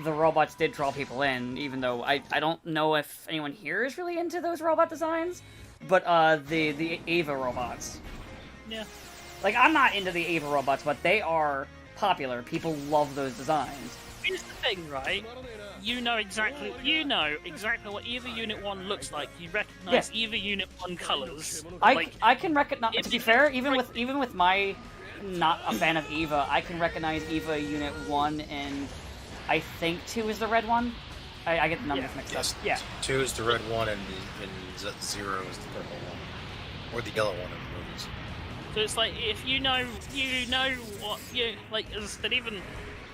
the robots did draw people in, even though I don't know if anyone here is really into those robot designs, but, the Ava robots. Yeah. Like, I'm not into the Ava robots, but they are popular. People love those designs. Here's the thing, right? You know exactly what EVA Unit 1 looks like. You recognize EVA Unit 1 colors. I can recognize, to be fair, even with my not a fan of EVA, I can recognize EVA Unit 1 and I think 2 is the red one. I get the numbers mixed up. Yeah. 2 is the red one and 0 is the purple one. Or the yellow one in the movies. So it's like, if you know what you like, as I said, even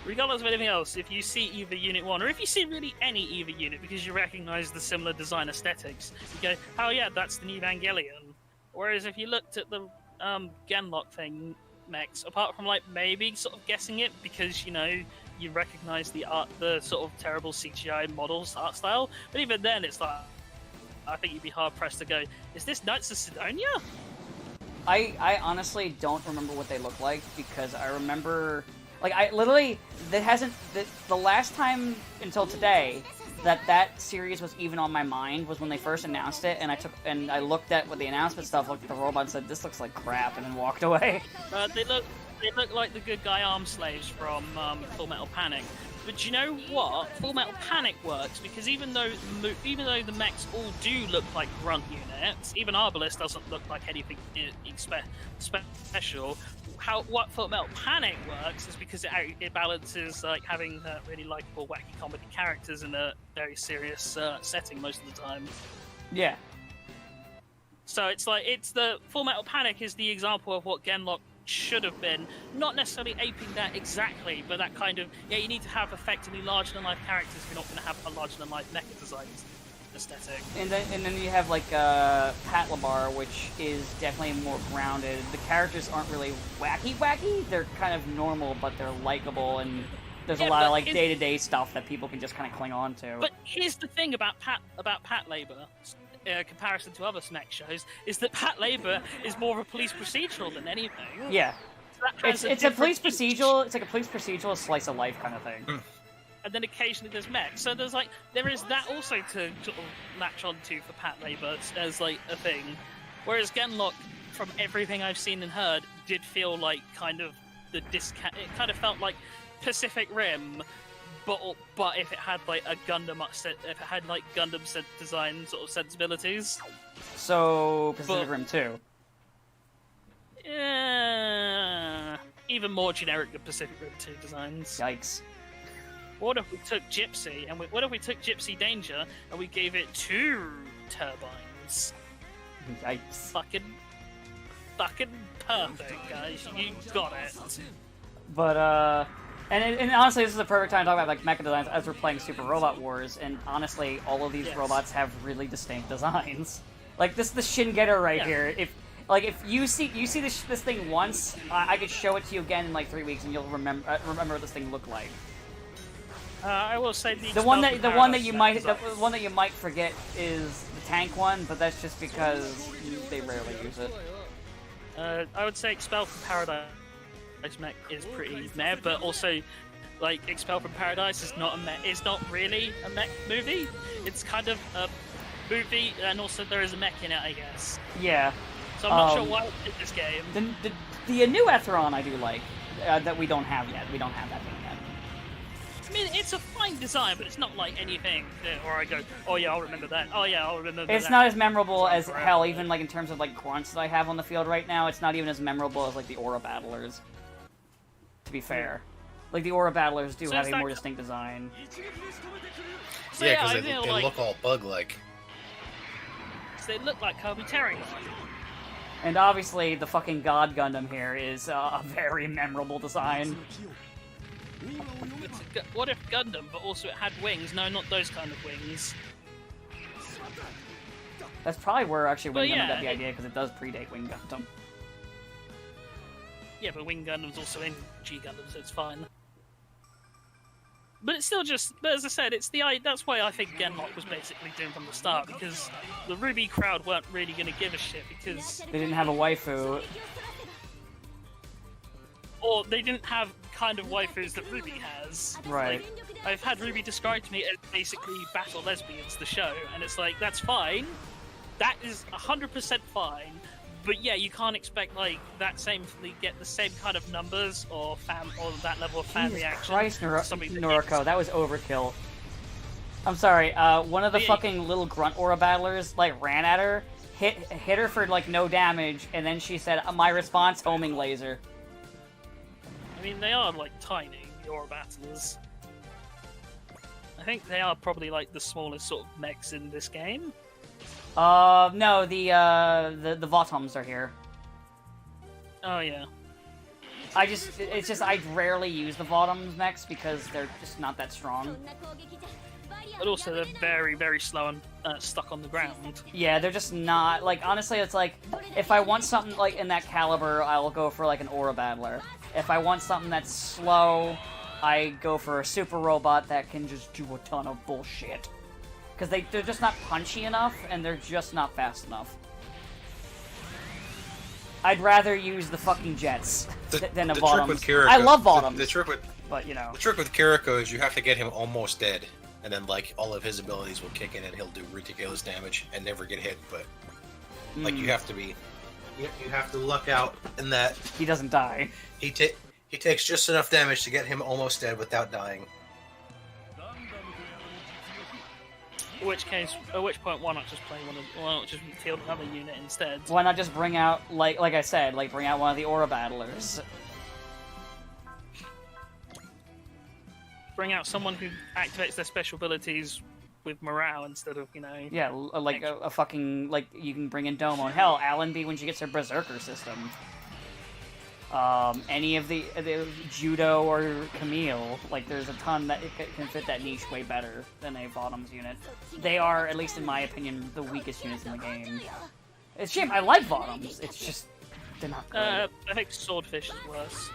regardless of anything else, if you see EVA Unit 1, or if you see really any EVA unit because you recognize the similar design aesthetics, you go, oh yeah, that's the new Evangelion. Whereas if you looked at the Genlock thing mechs, apart from like maybe sort of guessing it because, you know, you recognize the art, the sort of terrible CGI models art style, but even then it's like, I think you'd be hard pressed to go, is this Knights of Sidonia? I honestly don't remember what they look like because I remember... Like, I literally, the last time until today that series was even on my mind was when they first announced it, and I looked at what the announcement stuff, looked at the robot and said, this looks like crap, and then walked away. They look like the good guy arm slaves from Full Metal Panic. But you know what? Full Metal Panic works because even though the mechs all do look like grunt units, even Arbalest doesn't look like anything special. What Full Metal Panic works is because it balances like having really likable, wacky comedy characters in a very serious setting most of the time. Yeah. So it's the Full Metal Panic is the example of what Genlock should have been, not necessarily aping that exactly, but that kind of, you need to have effectively larger-than-life characters if you're not going to have a larger-than-life mecha design aesthetic. And then you have like Patlabar, which is definitely more grounded. The characters aren't really wacky. They're kind of normal, but they're likable, and there's a lot of like day-to-day stuff that people can just kind of cling on to. But here's the thing about Patlabor. Comparison to other Smack shows is that Patlabor is more of a police procedural than anything. Yeah, so it's a police procedural. It's like a police procedural slice of life kind of thing. And then occasionally there's mech. So there is that also to sort of latch onto for Patlabor as like a thing. Whereas Genlock, from everything I've seen and heard, did feel like kind of it kind of felt like Pacific Rim. But if it had like a Gundam, if it had like Gundam design sort of sensibilities, so Pacific Rim 2. Yeah, even more generic than Pacific Rim 2 designs. Yikes! What if we took Gypsy what if we took Gypsy Danger and we gave it 2 turbines? Yikes! Fucking perfect, guys. You got it. But And honestly, this is the perfect time to talk about like mecha designs as we're playing Super Robot Wars. And honestly, all of these robots have really distinct designs. Like the Shin Getter right here. If you see this thing once, I could show it to you again in like 3 weeks, and you'll remember what this thing looked like. I will say the one that you might forget is the tank one, but that's just because they rarely use it. I would say Expel from Paradise mech is pretty meh, but also like Expel from Paradise is not really a mech movie. It's kind of a movie, and also there is a mech in it, I guess. Yeah. So I'm not sure why we did this game. The new Etheron I do like that we don't have yet. We don't have that thing yet. I mean, it's a fine design, but it's not like anything where I go, oh yeah, I'll remember that. Oh yeah, I'll remember that. It's not as memorable as hell, even like in terms of like grunts that I have on the field right now. It's not even as memorable as like the Aura Battlers. To be fair, like the Aura Battlers do have a more distinct design. So, yeah, because they look all bug-like. They look like Kirby Terry. And obviously, the fucking God Gundam here is a very memorable design. What if Gundam, but also it had wings? No, not those kind of wings. That's probably where actually Wing Gundam got the idea, because it does predate Wing Gundam. Yeah, but Wing Gundam's also in G Gundam, so it's fine. But it's still just, but as I said, that's why I think Genlock was basically doomed from the start, because the Ruby crowd weren't really going to give a shit, because they didn't have a waifu. Or they didn't have kind of waifus that Ruby has. Right. Like, I've had Ruby described to me as basically Battle Lesbians, the show, and it's like, that's fine. That is 100% fine. But yeah, you can't expect like get the same kind of numbers or that level of fan reaction. Christ, Noriko, that was overkill. I'm sorry. One of the fucking little grunt Aura battlers like ran at her, hit her for like no damage, and then she said, "My response, homing laser." I mean, they are like tiny, the Aura battlers. I think they are probably like the smallest sort of mechs in this game. No, the Votoms are here. Oh, yeah. I rarely use the Votoms mechs because they're just not that strong. But also, they're very, very slow and stuck on the ground. Yeah, they're just not, like, honestly, it's like, if I want something, like, in that caliber, I'll go for, like, an Aura Battler. If I want something that's slow, I go for a super robot that can just do a ton of bullshit. Because they're just not punchy enough, and they're just not fast enough. I'd rather use the fucking jets than the Bottoms. I love Bottoms. The trick with Kiriko is you have to get him almost dead, and then like all of his abilities will kick in, and he'll do ridiculous damage and never get hit. But like you have to luck out in that he doesn't die. He takes just enough damage to get him almost dead without dying. At which point, why not just play why not just field another unit instead? Why not just bring out, like I said, like bring out one of the Aura Battlers? Bring out someone who activates their special abilities with morale instead of, you know... Yeah, like a fucking, like, you can bring in Domo. And hell, Allenby when she gets her Berserker system. Any of the Judo or Camille, like, there's a ton that can fit that niche way better than a Bottoms unit. They are, at least in my opinion, the weakest units in the game. It's a shame, I like Bottoms, it's just, they're not good. I think Swordfish is worse.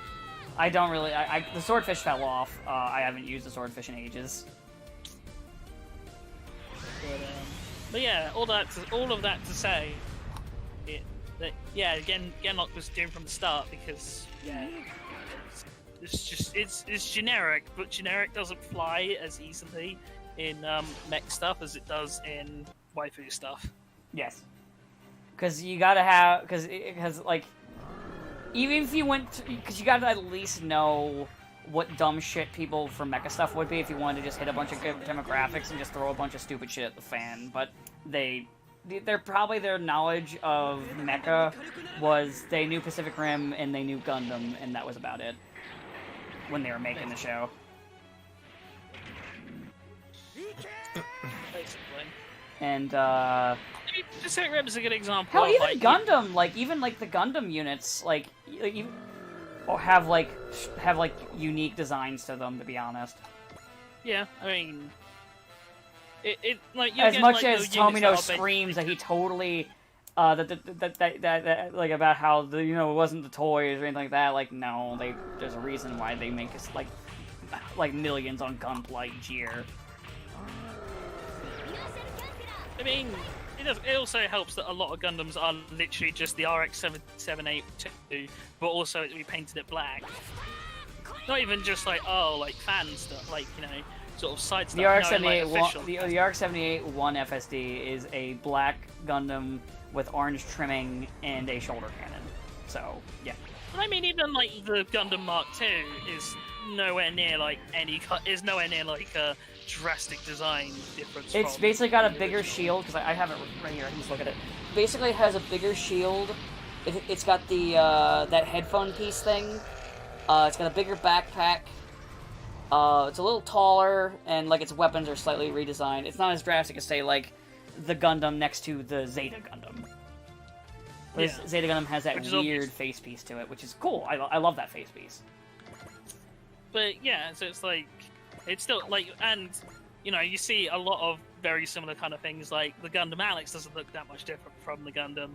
I don't really, the Swordfish fell off. I haven't used the Swordfish in ages. But yeah, all of that to say, Genlock was doomed from the start because it's generic, but generic doesn't fly as easily in mech stuff as it does in waifu stuff. Yes, because you gotta have because like even if you went because you gotta at least know what dumb shit people for mecha stuff would be if you wanted to just hit a bunch of demographics and just throw a bunch of stupid shit at the fan, but they're probably their knowledge of mecha was they knew Pacific Rim and they knew Gundam, and that was about it when they were making the show. Basically. And Pacific Rim is a good example. hell, of, even like, Gundam, like even like the Gundam units, like you have unique designs to them. To be honest. Yeah, I mean, it like As much like, as the units Tomino that are screams that he totally that like about how it wasn't the toys or anything like that. Like no, there's a reason why they make us like millions on Gunpla year. I mean, it also helps that a lot of Gundams are literally just the RX-782, but also we painted it black. Not even just like fan stuff, like sort of side stuff. The RX-78 no, the RX-78 1 FSD is a black Gundam with orange trimming and a shoulder cannon. So yeah. But I mean, even like the Gundam Mark II is nowhere near like a drastic design difference. It's basically got a bigger shield, because I have it right here, I can just look at it. Basically it has a bigger shield, it's got the, that headphone piece thing, it's got a bigger backpack, it's a little taller, and like its weapons are slightly redesigned. It's not as drastic as, say, like, the Gundam next to the Zeta Gundam. Whereas Zeta Gundam has that weird face piece to it, which is cool. I love that face piece. But yeah, so it's like, it's still like, and you see a lot of very similar kind of things. Like the Gundam Alex doesn't look that much different from the Gundam,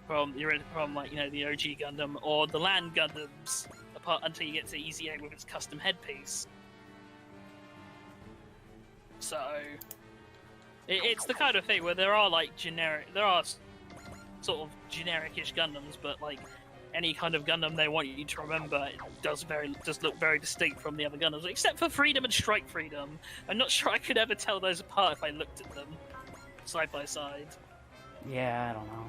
from the OG Gundam or the Land Gundams, apart until you get to EZA with its custom headpiece. So it's the kind of thing where there are sort of generic-ish Gundams, but like any kind of Gundam they want you to remember, it does look very distinct from the other Gundams, except for Freedom and Strike Freedom. I'm not sure I could ever tell those apart if I looked at them side by side. Yeah, I don't know.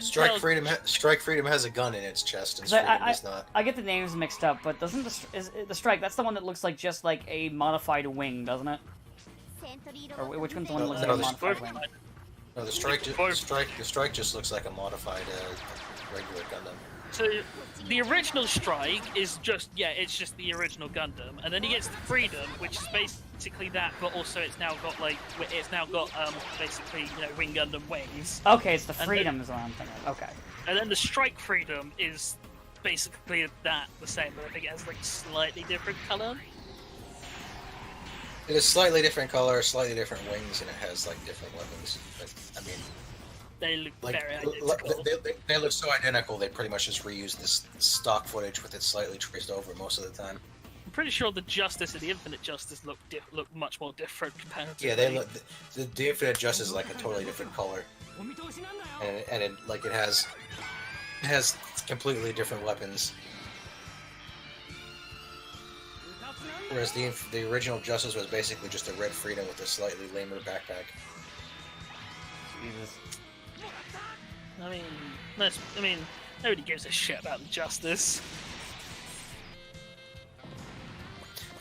Strike Freedom has a gun in its chest, and Freedom does not. I get the names mixed up, but doesn't the Strike? That's the one that looks like just like a modified wing, doesn't it? Or which one's the one that looks like a modified wing? No, the strike just looks like a modified regular Gundam. So the original Strike is just it's just the original Gundam, and then he gets the Freedom, which is basically that, but also it's now got basically Wing Gundam wings. Okay, it's the Freedom is what I'm thinking. Okay. And then the Strike Freedom is basically the same, but I think it has like slightly different color. It is slightly different color, slightly different wings, and it has like different weapons. But, I mean, they look very identical. They look so identical. They pretty much just reuse this stock footage with it slightly traced over most of the time. I'm pretty sure the Justice and the Infinite Justice look much more different comparatively. Yeah, they look. The Infinite Justice is like a totally different color, and it has completely different weapons. Whereas the original Justice was basically just a red Freedom with a slightly lamer backpack. Jesus. I mean, nobody gives a shit about the Justice.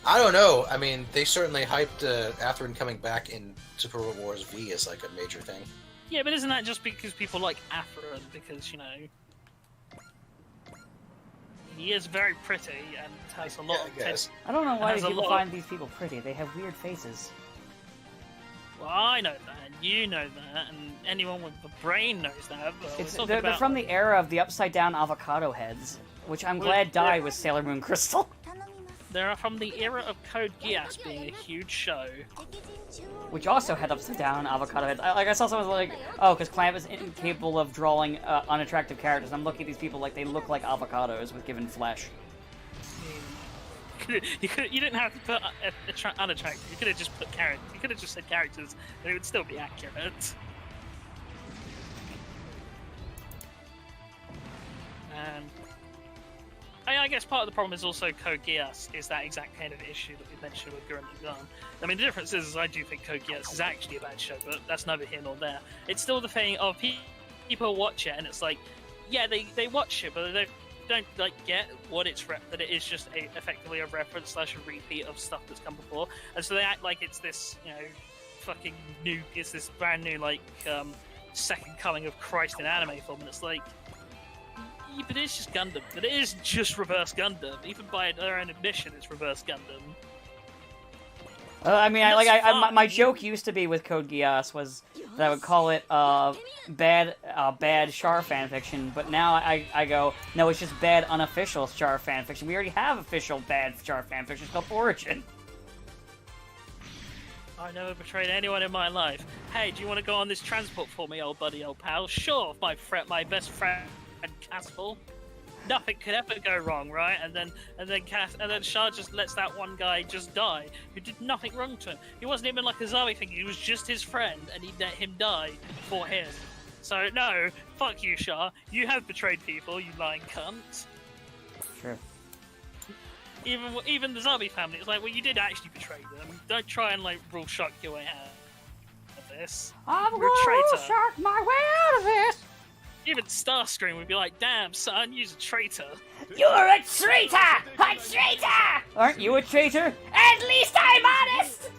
I don't know. I mean, they certainly hyped Atherin coming back in Super Robot Wars V as like a major thing. Yeah, but isn't that just because people like Atherin? Because, you know, he is very pretty and has a lot of guess. I don't know why Has a people lot find these people pretty. They have weird faces. Well, I know that, and you know that, and anyone with a brain knows that. But They're from the era of the upside-down avocado heads, which I'm glad died with Sailor Moon Crystal. They're from the era of Code Geass being a huge show. Which also had upside-down avocado heads. I saw someone like, oh, because Clamp is incapable of drawing unattractive characters. I'm looking at these people like they look like avocados with given flesh. You didn't have to put unattractive. You could have just put characters. You could have just said characters, and it would still be accurate. And I guess part of the problem is also Code Geass is that exact kind of issue that we mentioned with Gurren Lagann. I mean, the difference is I do think Code Geass is actually a bad show, but that's neither here nor there. It's still the thing of people watch it, and it's like, yeah, they watch it, but they don't like get what that it is just effectively a reference / a repeat of stuff that's come before, and so they act like it's this, you know, fucking new, it's this brand new like second coming of Christ in anime film, and it's like, yeah, but it's just Gundam. But it is just reverse Gundam. Even by their own admission, it's reverse Gundam. I mean, my joke used to be with Code Geass was that I would call it bad Char fanfiction, but now I go, no, it's just bad unofficial Char fanfiction. We already have official bad Char fanfiction. It's called Origin. I never betrayed anyone in my life. Hey, do you want to go on this transport for me, old buddy, old pal? Sure, my best friend Caspel. Nothing could ever go wrong, right? And then Char just lets that one guy just die, who did nothing wrong to him. He wasn't even like a Zabi thing. He was just his friend, and he let him die for him. So no, fuck you, Char. You have betrayed people, you lying cunt. Sure. Even the Zabi family, it's like, well, you did actually betray them. Don't try and like rule shock your way out of this. I'm You're a traitor. gonna shock my way out of this. Even Starscream would be like, damn, son, you're a traitor. You're a traitor! A traitor! Aren't you a traitor? At least I'm honest!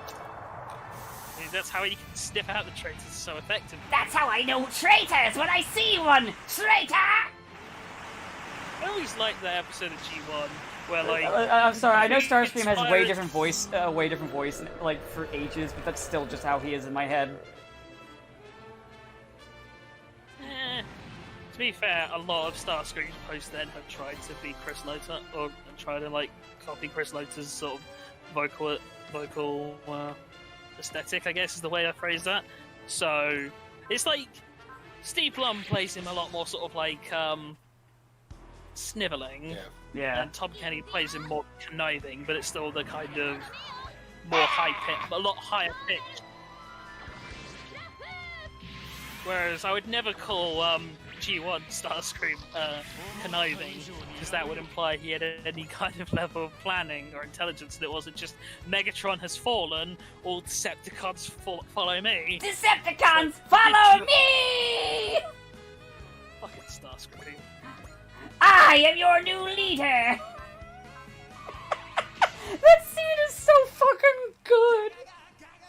I mean, that's how you can sniff out the traitors so effectively. That's how I know traitors when I see one! Traitor! I always liked that episode of G1 where, like... I'm sorry, I know Starscream has way inspired- different voice, like, for ages, but that's still just how he is in my head. To be fair, a lot of Starscream posts then have tried to be Chris Lota, or try to like copy Chris Lota's sort of vocal aesthetic, I guess is the way I phrase that. So it's like Steve Blum plays him a lot more sort of like sniveling, Yeah. and Tom Kenny plays him more conniving, but it's still the kind of more high pitch, a lot higher pitch. Whereas I would never call G1 Starscream conniving, because that would imply he had any kind of level of planning or intelligence, and it wasn't just Megatron has fallen, all Decepticons follow me. Decepticons, follow me! Fucking Starscream. I am your new leader! That scene is so fucking good!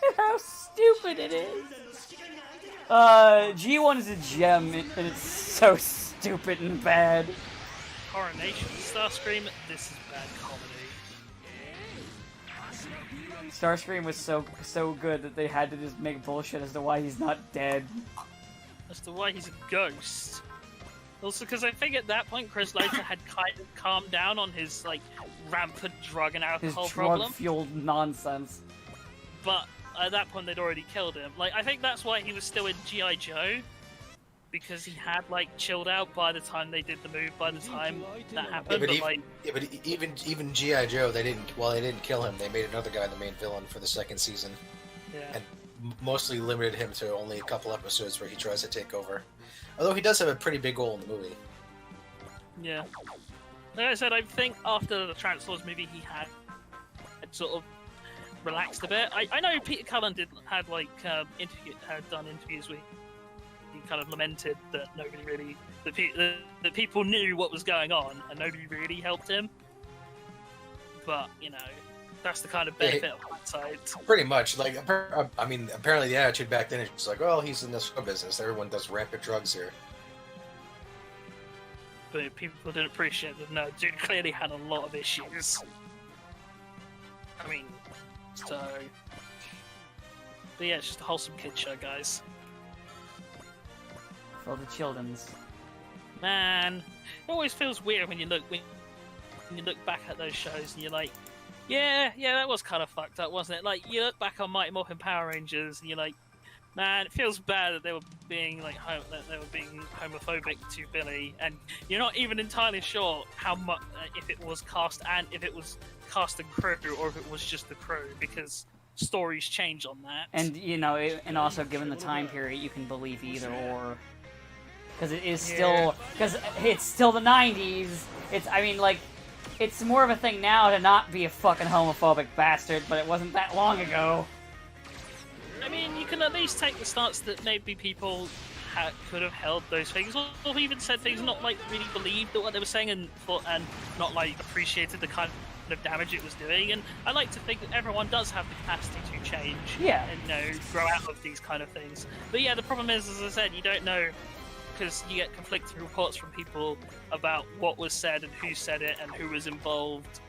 And how stupid it is! G1 is a gem, and it's so stupid and bad. Coronation Starscream, this is bad comedy. Starscream was so good that they had to just make bullshit as to why he's not dead. As to why he's a ghost. Also, because I think at that point Chris Lota had kind of calmed down on his like rampant drug and His alcohol problem. drug-fueled nonsense. But at that point they'd already killed him. Like, I think that's why he was still in G.I. Joe, because he had like chilled out by the time they did the move, by the time that happened. But even G.I. Joe, they didn't kill him. They made another guy the main villain for the second season, yeah. and mostly limited him to only a couple episodes where he tries to take over. Although he does have a pretty big role in the movie. Yeah. Like I said, I think after the Transformers movie he had sort of relaxed a bit. I know Peter Cullen had done interviews where he kind of lamented that nobody really, that people knew what was going on and nobody really helped him. but that's the kind of benefit of hindsight. Pretty much. Like, I mean, apparently the attitude back then is just like, well, he's in the show business. Everyone does rampant drugs here. But people didn't appreciate that. No, dude clearly had a lot of issues. I mean, so. But yeah, it's just a wholesome kid show, guys. For the children's. Man, it always feels weird when you look back at those shows and you're like, yeah, that was kind of fucked up, wasn't it? Like, you look back on Mighty Morphin Power Rangers and you're like, man, it feels bad that they were being homophobic to Billy, and you're not even entirely sure how much if it was cast and crew or if it was just the crew, because stories change on that. And and also given the time period, you can believe either or, because it is still it's still the 90s. It's more of a thing now to not be a fucking homophobic bastard, but it wasn't that long ago. I mean, you can at least take the stance that maybe people could have held those things, or even said things not really believed what they were saying and not appreciated the kind of damage it was doing. And I like to think that everyone does have the capacity to change, and grow out of these kind of things. But yeah, the problem is, as I said, you don't know, because you get conflicting reports from people about what was said and who said it and who was involved.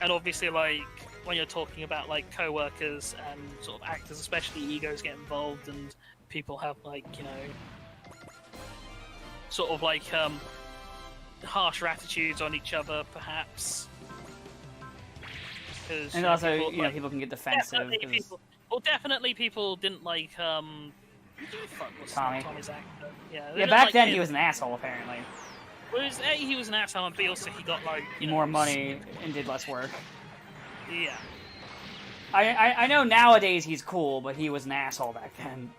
And obviously, when you're talking about co-workers and sort of actors, especially, egos get involved and people have harsher attitudes on each other, perhaps. And also, people can get defensive. Definitely people didn't like Tommy's actor. Yeah, back then he was an asshole, apparently. He was an asshole, and B, also he got more money and did less work. Yeah. I know nowadays he's cool, but he was an asshole back then.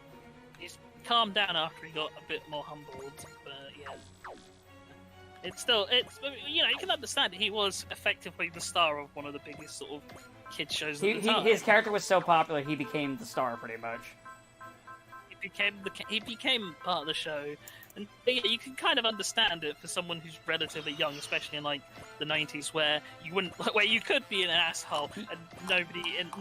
He's calmed down after he got a bit more humbled, but yeah. You can understand that he was effectively the star of one of the biggest sort of kids shows at the time. His character was so popular, he became the star, pretty much. He became part of the show, and yeah, you can kind of understand it for someone who's relatively young, especially in the 90s, where you could be an asshole and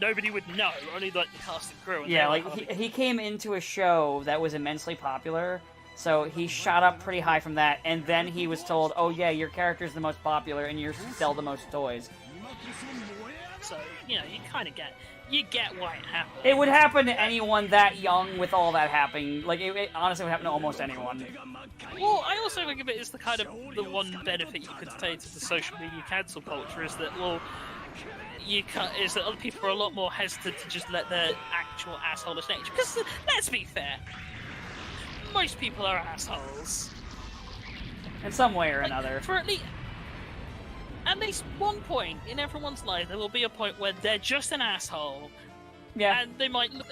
nobody would know, only the cast and crew. And he came into a show that was immensely popular, so he shot up pretty high from that, and then he was told, "Oh yeah, your character's the most popular, and you sell the most toys." So you kind of get. You get why it happened. It would happen to anyone that young with all that happening. It honestly would happen to almost anyone. Well, I also think of it as the one benefit you could say to the social media cancel culture is that, other people are a lot more hesitant to just let their actual asshole-ish nature. Because, let's be fair, most people are assholes. In some way or another. For at least one point in everyone's life, there will be a point where they're just an asshole. Yeah. And they might, we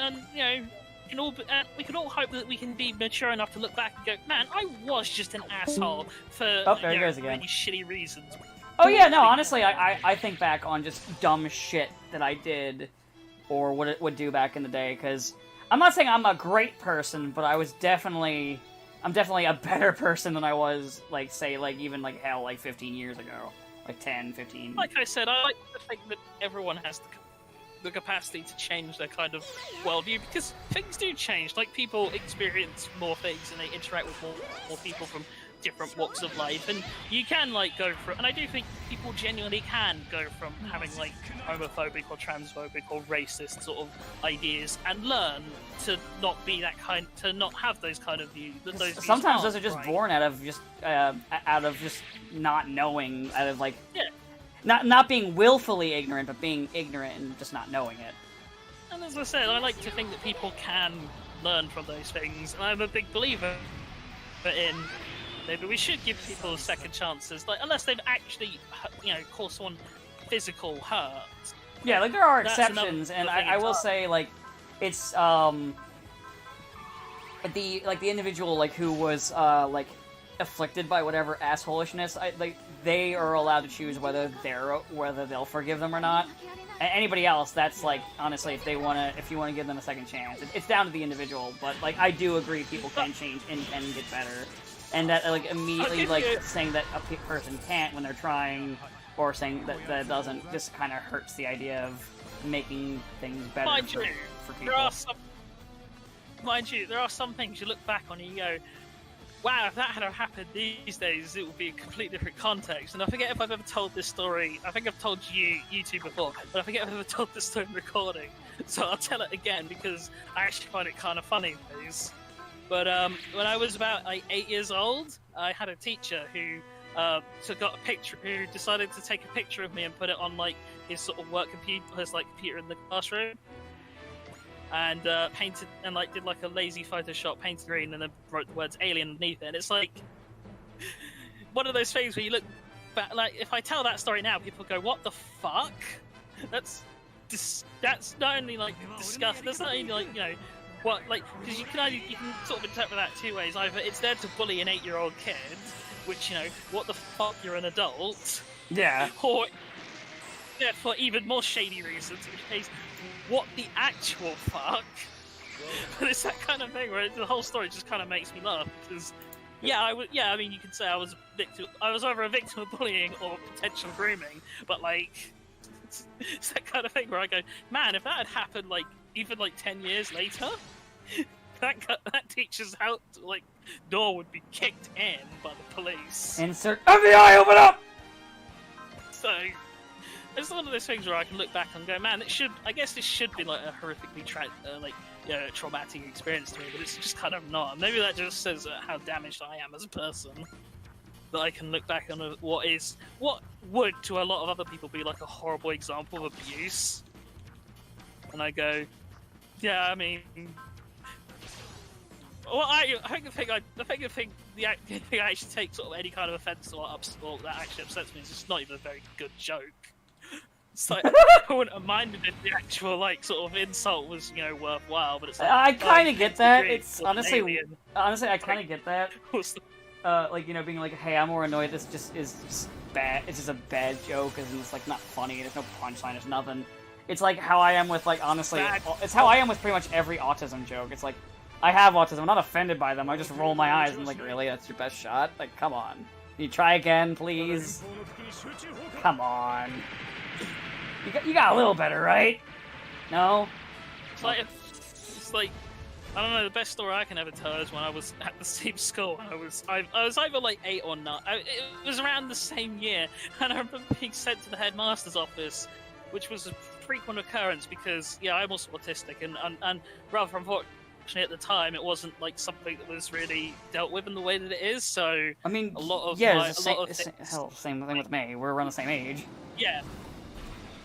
can all hope that we can be mature enough to look back and go, man, I was just an asshole for really shitty reasons. Oh yeah, no, honestly, I think back on just dumb shit that I did or would do back in the day, because I'm not saying I'm a great person, but I'm definitely a better person than I was, 15 years ago. 10, 15. Like I said, I like to think that everyone has the capacity to change their kind of worldview, because things do change. People experience more things and they interact with more people from different walks of life, and you can go for it. And I do think people genuinely can go from having homophobic or transphobic or racist sort of ideas and learn to not be to not have those kind of views. Sometimes those are just born out of just not knowing, out of not being willfully ignorant, but being ignorant and just not knowing it. And as I said, I like to think that people can learn from those things, and I'm a big believer in maybe we should give people second chances, unless they've actually, caused someone physical hurt. Yeah, there are exceptions, and I will say, it's the individual who was afflicted by whatever assholishness, they are allowed to choose whether they'll forgive them or not. And anybody else, that's honestly, if you want to give them a second chance, it's down to the individual. But I do agree, people can change and get better. And that immediately saying that a person can't when they're trying or saying that it doesn't, just kind of hurts the idea of making things better Mind for, you, for people. there are some things you look back on and you go, wow, if that had happened these days, it would be a completely different context. And I forget if I've ever told this story. I think I've told you two before, but I forget if I've ever told this story in recording. So I'll tell it again because I actually find it kind of funny, please. But when I was about like 8 years old, I had a teacher who who decided to take a picture of me and put it on like his sort of work computer, his like computer in the classroom. And painted and like did like a lazy Photoshop, painted green, and then wrote the words "alien" underneath it. And it's like one of those things where you look back. Like if I tell that story now, people go, "What the fuck?" That's not only like disgusting. That's not only like what like because you can sort of interpret that two ways. Either it's there to bully an 8-year-old kid, which what the fuck, you're an adult. Yeah. Or yeah, for even more shady reasons, in which case, what the actual fuck? But it's that kind of thing where the whole story just kind of makes me laugh because, I mean, you could say I was either a victim of bullying or potential grooming, but like, it's that kind of thing where I go, man, if that had happened like even like 10 years later, that teacher's house like door would be kicked in by the police. Insert FBI, open up. So. It's one of those things where I can look back and go, man, I guess this should be like a horrifically traumatic experience to me, but it's just kind of not. Maybe that just says how damaged I am as a person. That I can look back on what would to a lot of other people be like a horrible example of abuse, and I go, yeah, I mean, well, I think the thing I actually take sort of any kind of offence or that actually upsets me is just not even a very good joke. It's like, I wouldn't have minded if the actual like sort of insult was worthwhile, but it's like, I kind of get that. It's honestly I kind of get that. Like being like, hey, I'm more annoyed. This just is just bad. It's just a bad joke, and it's like not funny. There's no punchline. There's nothing. It's like how I am with like honestly. It's how I am with pretty much every autism joke. It's like I have autism. I'm not offended by them. I just roll my eyes and like, really, that's your best shot? Like, come on. Can you try again, please? Come on. You got a little better, right? No? It's like I don't know, the best story I can ever tell is when I was at the same school. I was either like 8 or 9. It was around the same year, and I remember being sent to the headmaster's office, which was a frequent occurrence because I'm also autistic, and rather unfortunately at the time it wasn't like something that was really dealt with in the way that it is. So I mean, a lot of same thing with me. We're around the same age. Yeah.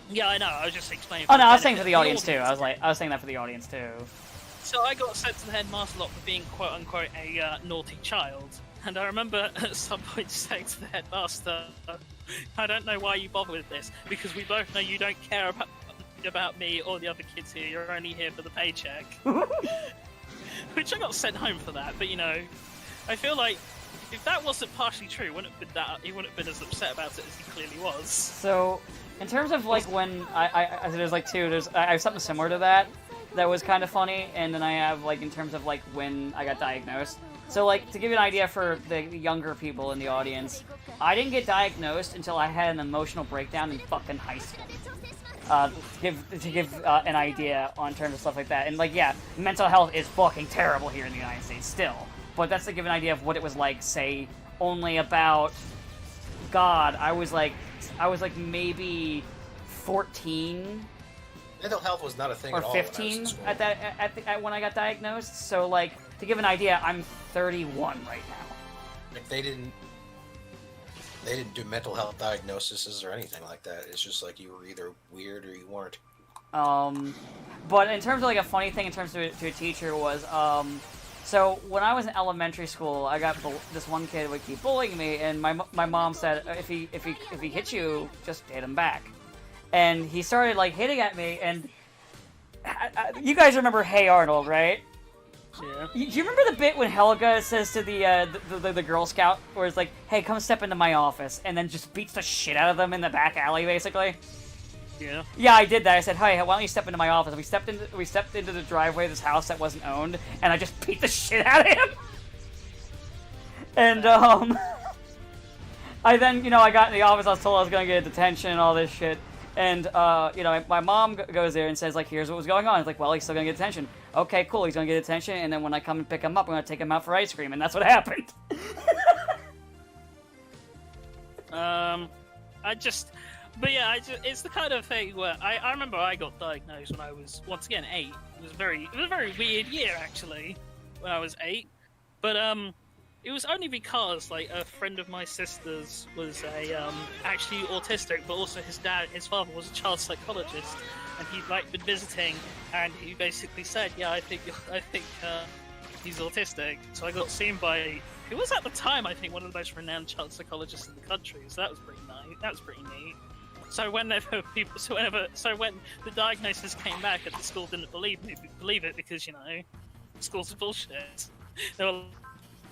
Yeah, I know. I was just explaining. Oh no, I was saying for the audience too. I was saying that for the audience too. So I got sent to the headmaster's lot for being quote unquote a naughty child, and I remember at some point saying to the headmaster, "I don't know why you bother with this because we both know you don't care about me or the other kids here. You're only here for the paycheck." Which I got sent home for that, but I feel like if that wasn't partially true, he wouldn't have been as upset about it as he clearly was. So, in terms of like when there's like two, I have something similar to that was kind of funny, and then I have like in terms of like when I got diagnosed. So like to give you an idea for the younger people in the audience, I didn't get diagnosed until I had an emotional breakdown in fucking high school. To give an idea on terms of stuff like that, and like mental health is fucking terrible here in the United States still. But that's to give an idea of what it was like, say, only about, God, I was like maybe 14. Mental health was not a thing or at all 15 at when I got diagnosed. So like to give an idea, I'm 31 right now. Like they didn't do mental health diagnoses or anything like that. It's just like you were either weird or you weren't. But in terms of like a funny thing in terms of to a teacher was so when I was in elementary school, I got this one kid would keep bullying me, and my mom said if he hits you, just hit him back. And he started like hitting at me, and you guys remember Hey Arnold, right? Yeah. Do you remember the bit when Helga says to the Girl Scout, where it's like, "Hey, come step into my office," and then just beats the shit out of them in the back alley, basically? Yeah. Yeah, I did that. I said, "Hey, why don't you step into my office?" And we stepped into the driveway of this house that wasn't owned, and I just beat the shit out of him. And I then, I got in the office, I was told I was gonna get detention and all this shit. And, my mom goes there and says, like, here's what was going on. It's like, well, he's still gonna get detention. Okay, cool, he's gonna get detention, and then when I come and pick him up, I'm gonna take him out for ice cream, and that's what happened. It's the kind of thing where I remember I got diagnosed when I was, once again, 8. It was a very weird year, actually, when I was 8. But, it was only because, like, a friend of my sister's was actually autistic, but also his father was a child psychologist, and he'd, like, been visiting, and he basically said, yeah, I think he's autistic. So I got seen by, who was at the time, I think, one of the most renowned child psychologists in the country, so that was pretty nice. That was pretty neat. So when the diagnosis came back, and the school didn't believe it because, schools are bullshit. They were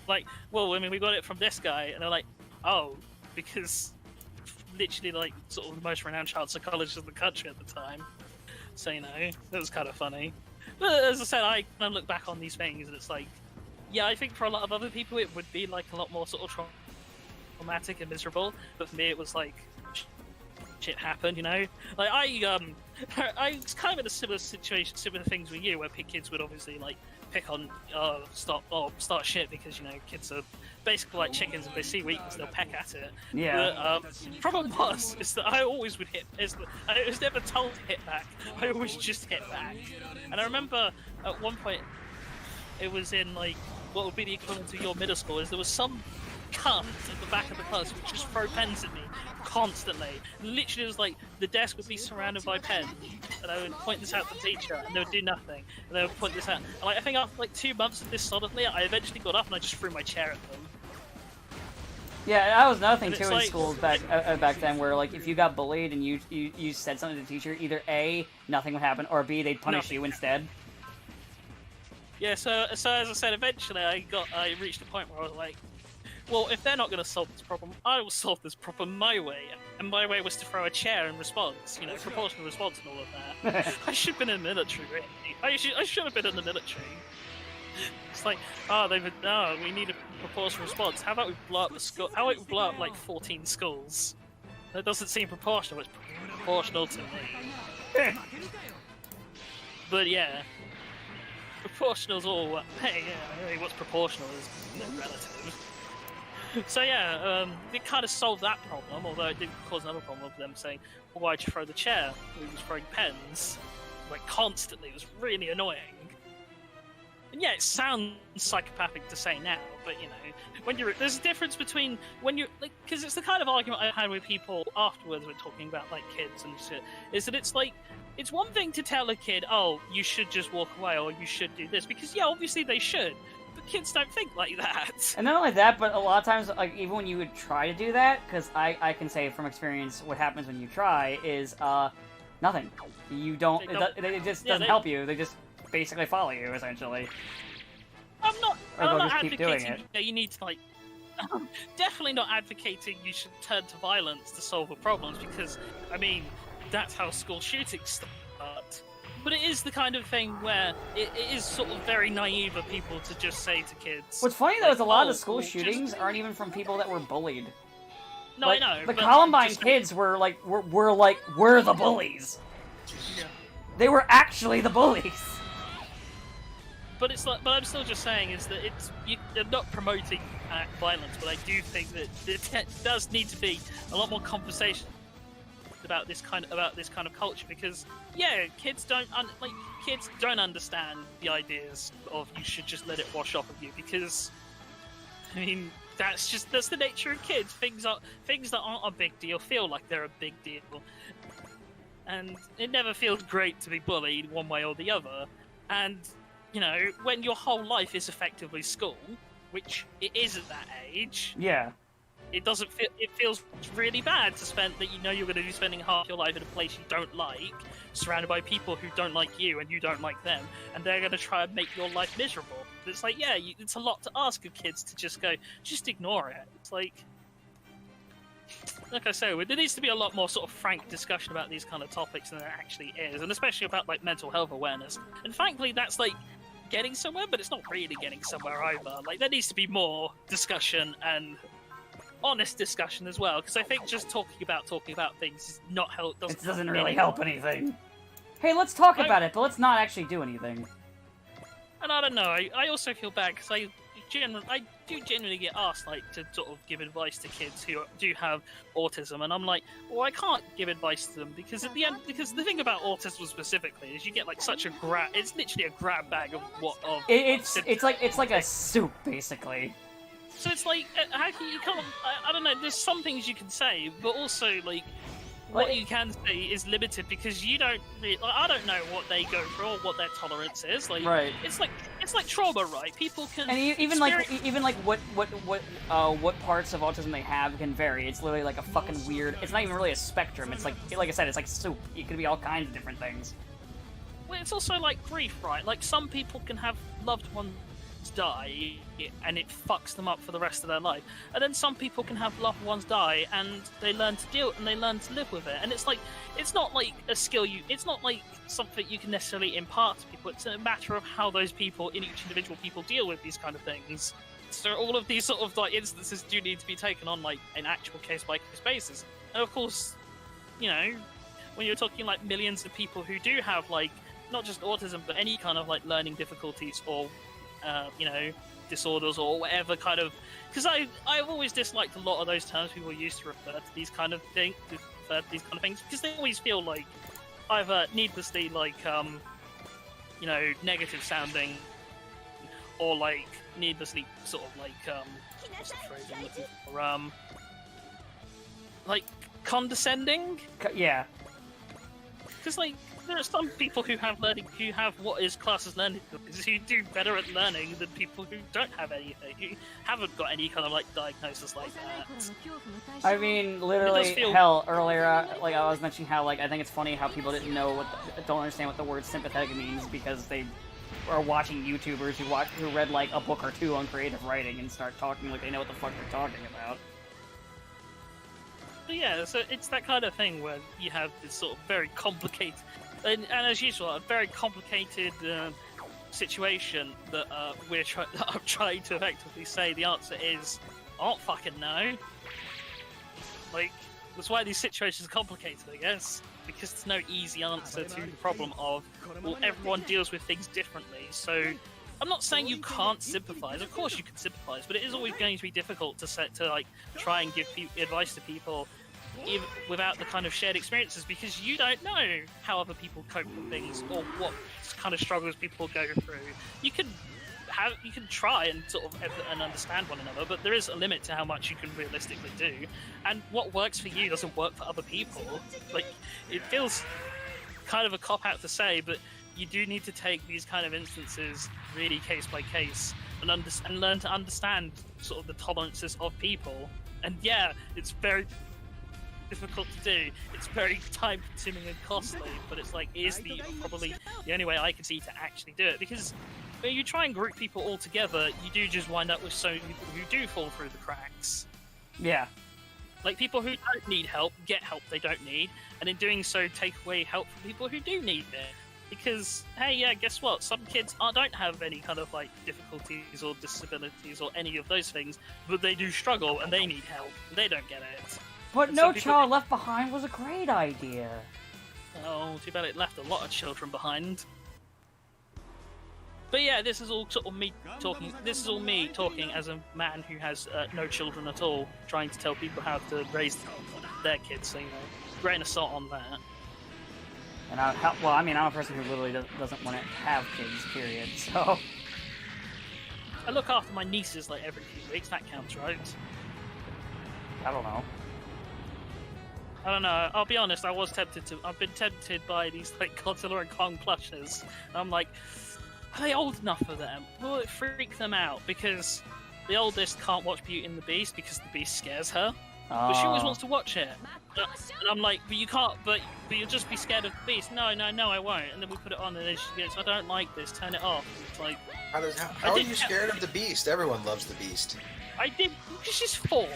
like, well, I mean, we got it from this guy, and they're like, oh, because literally, like, sort of the most renowned child psychologist in the country at the time. So, that was kind of funny. But as I said, I kind of look back on these things, and it's like, yeah, I think for a lot of other people, it would be, like, a lot more sort of traumatic and miserable, but for me, it was like, shit happened, Like, I was kind of in a similar situation, similar things with you, where kids would obviously, like, pick on, start shit because, kids are basically like chickens. If they see weakness, they'll peck at it. Yeah. But, the problem is that I always would hit, I was never told to hit back. I always just hit back. And I remember at one point, it was in, like, what would be the equivalent to your middle school, is there was some cunt at the back of the class who would just throw pens at me constantly. Literally, it was like the desk would be surrounded by pens, and I would point this out to the teacher, and they would do nothing. And they would point this out. And, like, I think after like 2 months of this solidly, I eventually got up and I just threw my chair at them. Yeah, that was another thing too in like, schools back then, where like if you got bullied and you said something to the teacher, either A, nothing would happen, or B, they'd punish you instead. Yeah, so as I said, eventually I reached a point where I was like, well, if they're not going to solve this problem, I will solve this problem my way. And my way was to throw a chair in response, proportional response and all of that. I should have been in the military, really. I should have been in the military. It's like, we need a proportional response. How about we blow up the school? How about we blow up like 14 schools? That doesn't seem proportional. It's proportional to me. But yeah, proportional's all. Hey, what's proportional is relative. So yeah, it kind of solved that problem, although it did cause another problem of them saying, well, why'd you throw the chair? We was throwing pens, like, constantly. It was really annoying. And yeah, it sounds psychopathic to say now, but, when there's a difference between when you're, like, because it's the kind of argument I had with people afterwards when talking about, like, kids and shit, is that it's like, it's one thing to tell a kid, oh, you should just walk away, or you should do this, because, yeah, obviously they should. But kids don't think like that. And not only that, but a lot of times, like, even when you would try to do that, because I can say from experience what happens when you try is, nothing. You don't, it just doesn't help you. They just basically follow you, essentially. I'm not advocating you need to, like, definitely not advocating you should turn to violence to solve the problems, because, I mean, that's how school shootings start. But it is the kind of thing where it is sort of very naive of people to just say to kids. What's funny though is a lot of school shootings aren't even from people that were bullied. No, like, I know. The Columbine kids were the bullies. Yeah. They were actually the bullies. But it's like, but I'm still just saying is that I'm not promoting violence, but I do think that there does need to be a lot more conversation about this kind of culture, because kids don't understand the ideas of you should just let it wash off of you, because I mean that's the nature of kids. Things that aren't a big deal feel like they're a big deal, and it never feels great to be bullied one way or the other. And when your whole life is effectively school, which it is at that age, it doesn't feel. It feels really bad to spend that. You're going to be spending half your life in a place you don't like, surrounded by people who don't like you and you don't like them, and they're going to try and make your life miserable. It's like, it's a lot to ask of kids to just ignore it. It's like I say, there needs to be a lot more sort of frank discussion about these kind of topics than there actually is, and especially about like mental health awareness. And frankly, that's like getting somewhere, but it's not really getting somewhere either. Like there needs to be more discussion and honest discussion as well, because I think just talking about things is not help. It doesn't really help anything. Hey, let's talk about it, but let's not actually do anything. And I don't know. I also feel bad because I do genuinely get asked like to sort of give advice to kids who do have autism, and I'm like, well, I can't give advice to them because at the end, because the thing about autism specifically is you get like such a grab. It's literally a grab bag of what of. It's like a soup basically. So it's like, how can you come? I don't know. There's some things you can say, but also like, what you can say is limited because you don't. I don't know what they go through or what their tolerance is. Like, right. It's like trauma, right? People can. And even like what parts of autism they have can vary. It's literally like a fucking weird. It's not even really a spectrum. It's like I said, it's like soup. It could be all kinds of different things. Well, it's also like grief, right? Like some people can have loved ones die and it fucks them up for the rest of their life, and then some people can have loved ones die and they learn to deal and they learn to live with it. And it's like, it's not like a skill it's not like something you can necessarily impart to people. It's a matter of how those people in each individual people deal with these kind of things. So all of these sort of like instances do need to be taken on like an actual case by case basis. And of course, you know, when you're talking like millions of people who do have like not just autism but any kind of like learning difficulties or you know, disorders or whatever kind of, because I've always disliked a lot of those terms people use to refer to these kind of things, because they always feel like either needlessly like you know, negative sounding, or like needlessly sort of like what's the phrase I'm looking for, like condescending. Yeah. Because like, there are some people who have what is classed as learning difficulties who do better at learning than people who don't have anything, who haven't got any kind of like diagnosis like that. I mean, literally, hell, earlier, like I was mentioning how like I think it's funny how people don't understand what the word sympathetic means because they are watching YouTubers who read like a book or two on creative writing and start talking like they know what the fuck they're talking about. But yeah, so it's that kind of thing where you have this sort of very complicated, and as usual, a very complicated situation that I'm trying to effectively say. The answer is, I don't fucking know. Like, that's why these situations are complicated, I guess, because there's no easy answer to the problem of, well, everyone deals with things differently. So I'm not saying you can't sympathise. Of course you can sympathise, but it is always going to be difficult to like try and give advice to people even without the kind of shared experiences, because you don't know how other people cope with things or what kind of struggles people go through. You can try and sort of and understand one another, but there is a limit to how much you can realistically do. And what works for you doesn't work for other people. Like, it feels kind of a cop-out to say, but you do need to take these kind of instances really case by case and learn to understand sort of the tolerances of people. And yeah, it's very difficult to do. It's very time-consuming and costly, but it's like probably the only way I can see to actually do it, because when you try and group people all together, you do just wind up with so many people who do fall through the cracks. Yeah. Like, people who don't need help get help they don't need, and in doing so take away help from people who do need it. Because, hey, yeah, guess what? Some kids don't have any kind of, like, difficulties or disabilities or any of those things, but they do struggle and they need help. And they don't get it. But and No Child Left Behind was a great idea. Oh, too bad it left a lot of children behind. But yeah, this is all sort of me talking. This is all me talking as a man who has no children at all, trying to tell people how to raise their kids. So, you know, grain of salt on that. And I'm a person who literally doesn't want to have kids, period. So I look after my nieces like every few weeks. That counts, right? I don't know. I'll be honest. I've been tempted by these like Godzilla and Kong plushes. And I'm like, are they old enough for them? Will it freak them out? Because the oldest can't watch Beauty and the Beast because the Beast scares her. But she always wants to watch it. And I'm like, but you can't, but you'll just be scared of the Beast. No, I won't. And then we put it on and then she goes, I don't like this, turn it off. It's like... How are you scared of the Beast? Everyone loves the Beast. I did, because she's 4.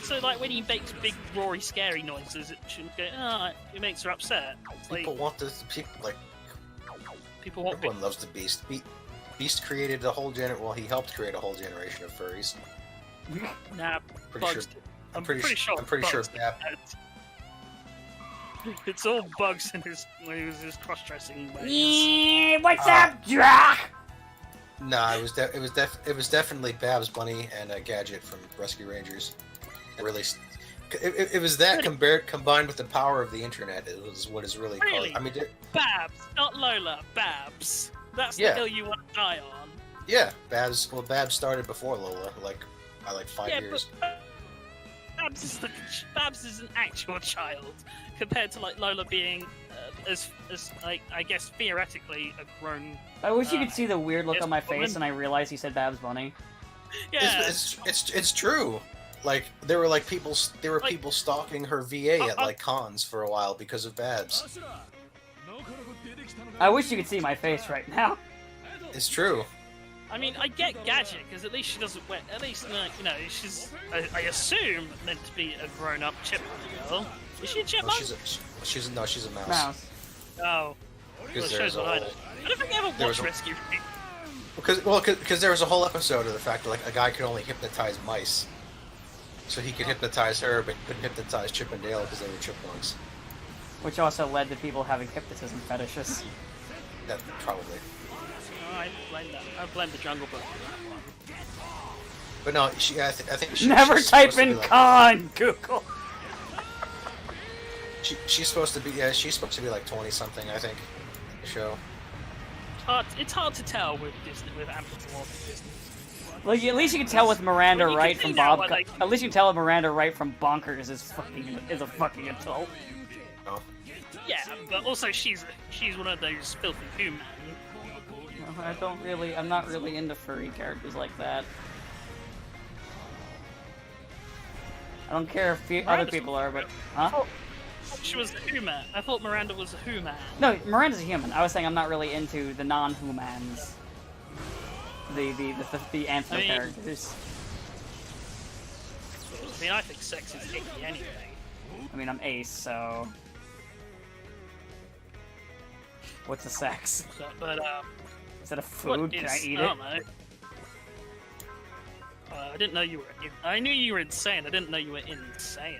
So, like, when he makes big, roary, scary noises, she'll go, it makes her upset. People want the... Everyone loves the Beast. Beast created a whole he helped create a whole generation of furries. Nah, I'm pretty sure. I'm pretty sure Bugs Bab. It's all Bugs in his when he was his cross-dressing ways. Yeah, what's up, Drac? Nah, it was definitely Babs Bunny and Gadget from Rescue Rangers. It was that combined with the power of the internet. It was what is really Really? called. I mean, Babs, not Lola. Babs. That's Yeah. the hill you want to die on. yeah, Babs. Well, Babs started before Lola, by 5 Yeah, years. but Babs is an actual child compared to like Lola being as like I guess theoretically a grown. I wish you could see the weird look yes, on my woman. face, and I realized he said Babs Bunny. Yeah. It's true. Like there were people stalking her VA at like cons for a while because of Babs. I wish you could see my face right now. It's true. I mean, I get Gadget because at least she doesn't wear. At least you know she's. I assume meant to be a grown-up chipmunk girl. Is she a No, chipmunk? she's a mouse. Mouse. Oh. Because Well, it there's shows a what I whole, know. I don't think I ever there was watched a- Rescue Rangers. because there was a whole episode of the fact that like a guy could only hypnotize mice, so he could hypnotize her, but couldn't hypnotize Chip and Dale because they were chipmunks. Which also led to people having hypnotism fetishes. That probably. Oh, I blame the Jungle Book for that one. But no, I think Never she's type supposed to in be, like, con, Google. she's supposed to be she's supposed to be like 20 something, I think. In the show. It's hard to tell with Disney, with Amazon or Disney. Like, at least you can tell with Miranda Well, you can Wright see from now Bob. why they- At least you can tell with Miranda Wright from Bonkers is a fucking adult. No. Yeah, but also she's one of those filthy human. I'm not really into furry characters like that. I don't care if other Miranda's people are, but I huh? thought she was a human. I thought Miranda was a human. No, Miranda's a human. I was saying I'm not really into the non-humans. The antler I mean- characters. I mean, I think sex is icky anyway. I mean, I'm Ace, so what's the sex? So, but Is it a what food? Can I is- eat I it? don't know. I didn't know you were. I knew you were insane. I didn't know you were insane.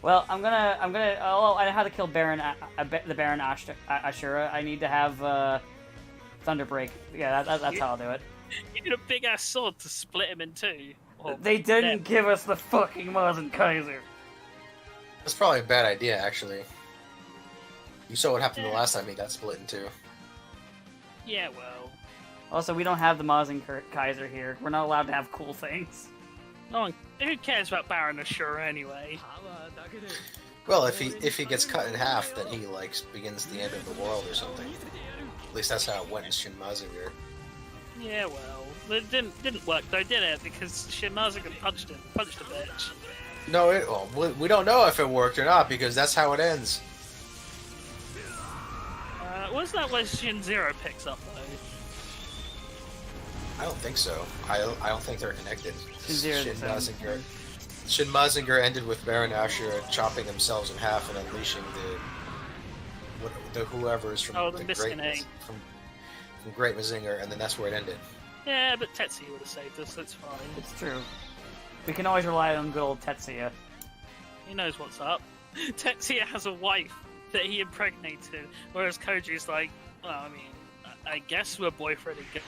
Well, I'm gonna. Oh, I know how to kill the Baron Ashura. I need to have Thunderbreak. Yeah, that's how I'll do it. You need a big ass sword to split him in two. Or They didn't them. give us the fucking Mazen Kaiser. That's probably a bad idea, actually. You saw what happened the last time he got split in two. Yeah, well, Also, we don't have the Mazen Kaiser here. We're not allowed to have cool things. no one. Who cares about Baron Ashura anyway? Well, if he gets cut in half, then he begins the end of the world or something. At least that's how it went in Shin Mazinger. Yeah, well, it didn't work though, did it? Because Shin Mazinger punched the bitch. No, we don't know if it worked or not because that's how it ends. Was that where Shin Zero picks up though? I don't think so. I don't think they're connected. Shin-Zero's Shin its own Mazinger. Shin Mazinger ended with Baron Ashura chopping themselves in half and unleashing the whoever's from Oh, the Miskine. from Great Mazinger, and then that's where it ended. Yeah, but Tetsuya would have saved us. That's fine. It's true. We can always rely on good old Tetsuya. He knows what's up. Tetsuya has a wife that he impregnated, whereas Koji's like, well, I mean, I guess we're boyfriend and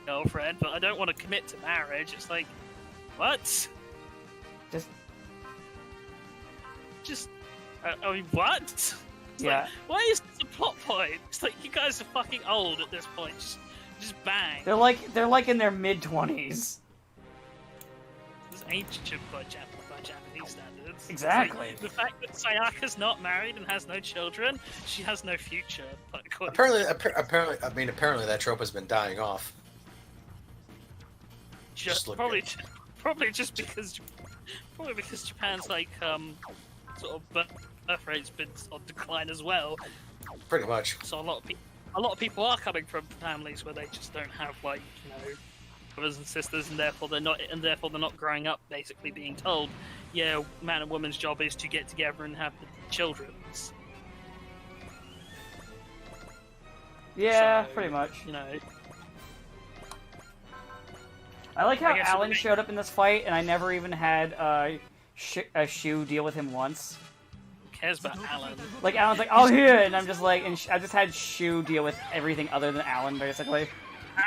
girlfriend, but I don't want to commit to marriage. It's like, what? Just I mean, what? It's yeah. Like, why is this a plot point? It's like you guys are fucking old at this point. Just bang. They're like in their mid-20s. It's ancient by Japanese standards. Exactly. It's like, the fact that Sayaka's not married and has no children, she has no future. According Apparently that trope has been dying off. just look probably, good. probably because Japan's like sort of birth rate's been on decline as well. Pretty much. So a lot of people are coming from families where they just don't have brothers and sisters, and therefore they're not growing up basically being told, yeah, man and woman's job is to get together and have children. Yeah, So, pretty much. I like how I guess it Alan would showed up in this fight, and I never even had Shu deal with him once. Who cares about Alan? Like, Alan's like, oh, here, and I'm just like, and I just had Shu deal with everything other than Alan, basically.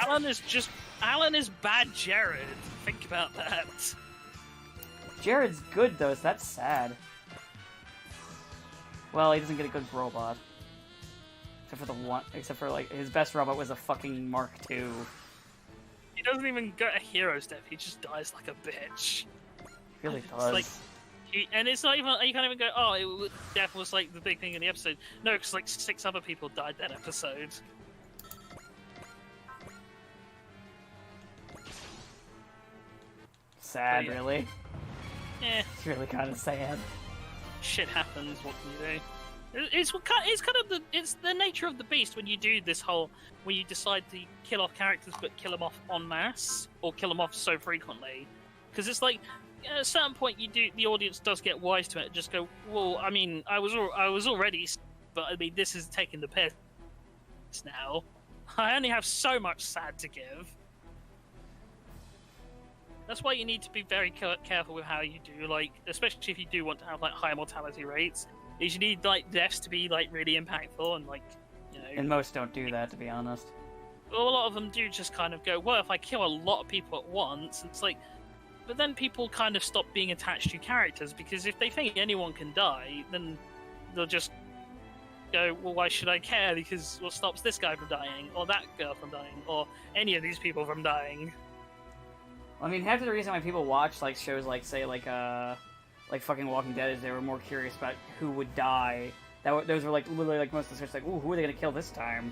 Alan is bad Jared. Think about that. Jared's good, though, so that's sad. Well, he doesn't get a good robot. Except for, like, his best robot was a fucking Mark II. He doesn't even get a hero step, he just dies like a bitch. He really It's does. like, and it's not even, you can't even go, oh, death was like the big thing in the episode. No, because like 6 other people died that episode. Sad, But yeah. really. Eh, It's really kind of sad. shit happens, what can you do? It's kind of the nature of the beast when you do this whole, when you decide to kill off characters but kill them off en masse, or kill them off so frequently. Because it's like, at a certain point the audience does get wise to it and just go, well, I mean, I was already, but I mean, this is taking the piss now. I only have so much sad to give. That's why you need to be very careful with how you do, like, especially if you do want to have like high mortality rates. Is you need like deaths to be like really impactful and like, you know. And most don't do that, to be honest. Well, a lot of them do just kind of go, well, if I kill a lot of people at once, it's like, but then people kind of stop being attached to characters, because if they think anyone can die, then they'll just go, well, why should I care? Because what stops this guy from dying, or that girl from dying, or any of these people from dying? I mean, half of the reason why people watch like shows like, say, like fucking Walking Dead is they were more curious about who would die. Those were like literally like most of the search, like, ooh, who are they gonna kill this time?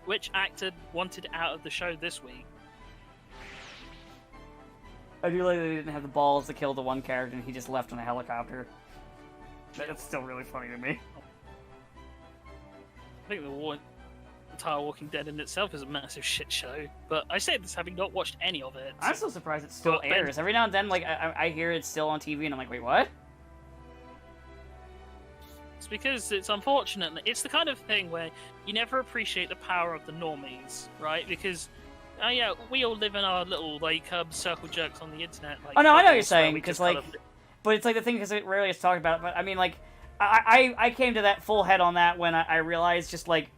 Which actor wanted out of the show this week? I do like that they didn't have the balls to kill the one character and he just left on a helicopter. That's still really funny to me. I think the entire Walking Dead in itself is a massive shit show, but I say this having not watched any of it. I'm still surprised it still But airs. Every now and then, like, I hear it's still on TV and I'm like, wait, what? It's because it's unfortunate. It's the kind of thing where you never appreciate the power of the normies, right? Because, yeah, we all live in our little, like, circle jerks on the internet. Like, Oh, no, I know what you're bubbles where saying, we because, just kind like, of- but it's like the thing, because it rarely is talked about, but I mean, like, I came to that full head on that when I realized just, like,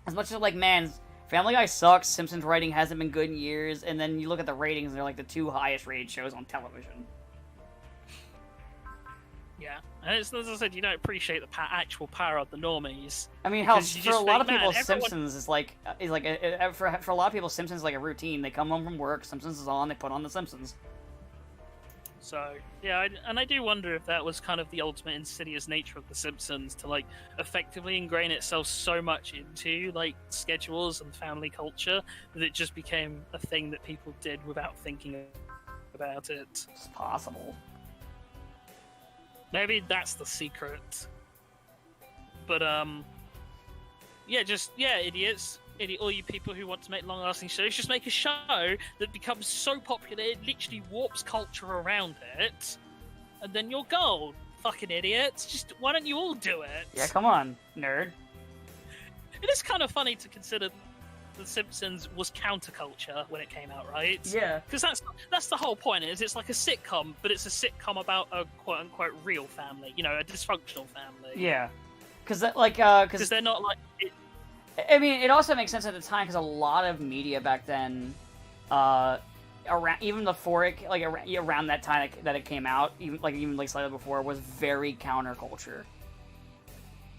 as much as, like, man, Family Guy sucks, Simpsons writing hasn't been good in years, and then you look at the ratings and they're, like, the 2 highest rated shows on television. Yeah, and it's, as I said, you don't appreciate the actual power of the normies. I mean, hell, Because you for a just lot of think, people, man, everyone- Simpsons is like for a lot of people, Simpsons is like a routine. They come home from work, Simpsons is on, they put on The Simpsons. So, yeah, I do wonder if that was kind of the ultimate insidious nature of The Simpsons, to, like, effectively ingrain itself so much into, like, schedules and family culture that it just became a thing that people did without thinking about it. It's possible. Maybe that's the secret. But, yeah, idiots. All you people who want to make long-lasting shows, just make a show that becomes so popular it literally warps culture around it, and then you're gold. Fucking idiots. Just, why don't you all do it? Yeah, come on, nerd. It is kind of funny to consider The Simpsons was counterculture when it came out, right? Yeah. Because that's the whole point, is it's like a sitcom, but it's a sitcom about a quote-unquote real family, you know, a dysfunctional family. Yeah. Because Because they're not like... I mean, it also makes sense at the time because a lot of media back then, around even before it, like around that time that it came out, even slightly before, was very counterculture.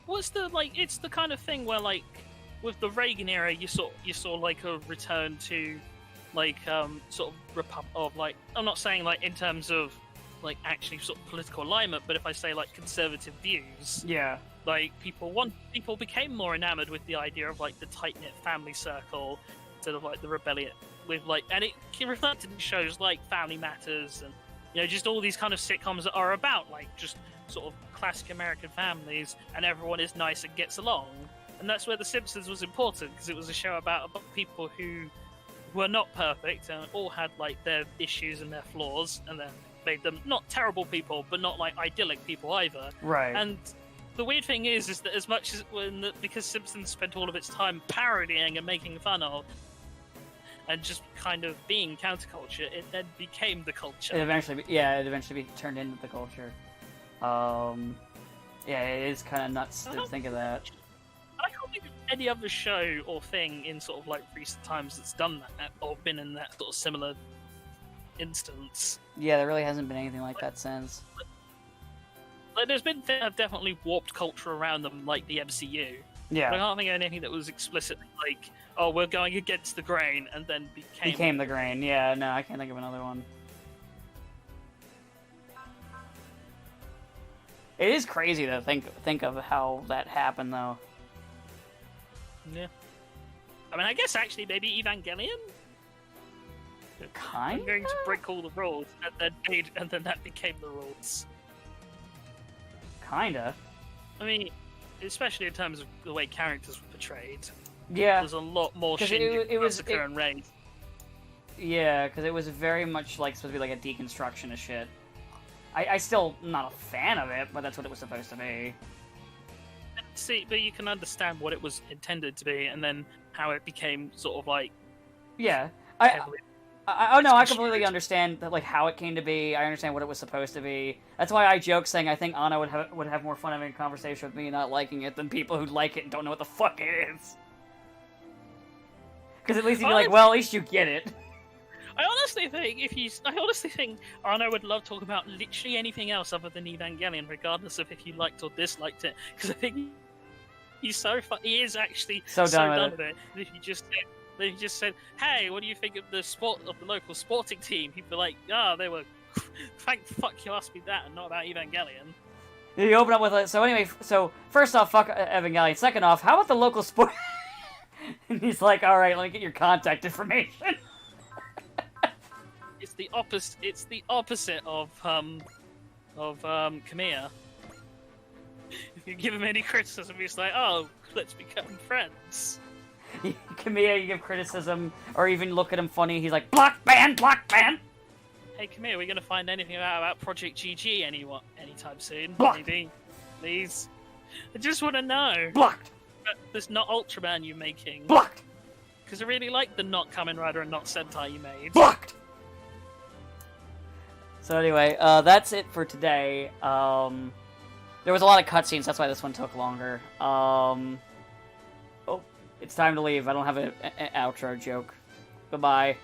What's the it's the kind of thing where, like, with the Reagan era, you saw like a return to, like, sort of like, I'm not saying like in terms of like actually sort of political alignment, but if I say like conservative views, Yeah. like people became more enamored with the idea of like the tight knit family circle instead of like the rebellion with like, and it reflected in shows like Family Matters and, you know, just all these kind of sitcoms that are about like just sort of classic American families and everyone is nice and gets along. And that's where The Simpsons was important, because it was a show about people who were not perfect and all had like their issues and their flaws, and then made them not terrible people, but not like idyllic people either. Right. And the weird thing is that as much as because Simpsons spent all of its time parodying and making fun of, and just kind of being counterculture, it then became the culture. It eventually turned into the culture. Yeah, it is kind of nuts to think of that. I can't think of any other show or thing in sort of like recent times that's done that or been in that sort of similar instance. Yeah, there really hasn't been anything like that since. Like, there's been things that have definitely warped culture around them, like the MCU. Yeah. But I can't think of anything that was explicitly like, oh, we're going against the grain, and then became the grain. Yeah, no, I can't think of another one. It is crazy to think of how that happened, though. Yeah. I mean, I guess actually maybe Evangelion. Kind. I'm going to break all the rules, and then that became the rules. Kinda. I mean, especially in terms of the way characters were portrayed. Yeah. There's a lot more 'Cause Shinji, it was Asuka, and Rei. Yeah, because it was very much like supposed to be like a deconstruction of shit. I still not a fan of it, but that's what it was supposed to be. See, but you can understand what it was intended to be, and then how it became sort of like. Yeah. Heavily... Oh no, I completely understand that, like, how it came to be. I understand what it was supposed to be. That's why I joke saying I think Anna would have more fun having a conversation with me not liking it than people who like it and don't know what the fuck it is. Because at least you'd be like, well, at least you get it. I honestly think Arno would love to talk about literally anything else other than Evangelion, regardless of if you liked or disliked it. Because I think he's he is actually so done with it. And if you just said, "Hey, what do you think of the local sporting team?" He'd be like, they were. Thank fuck you asked me that and not about Evangelion." You open up with it. So anyway, first off, fuck Evangelion. Second off, how about the local sport? And he's like, all right, let me get your contact information. It's the opposite. It's the opposite of Kamiya. If you give him any criticism, he's like, "Oh, let's become friends." Kamiya, you give criticism, or even look at him funny, he's like, block ban! Hey, Kamiya, are we going to find anything about Project GG anytime soon? Blocked. Maybe? Please? I just want to know. Blocked! There's not Ultraman you're making. Blocked! Because I really like the not Kamen Rider and not Sentai you made. Blocked! So anyway, that's it for today. There was a lot of cutscenes, that's why this one took longer. Oh, it's time to leave. I don't have an outro joke. Goodbye.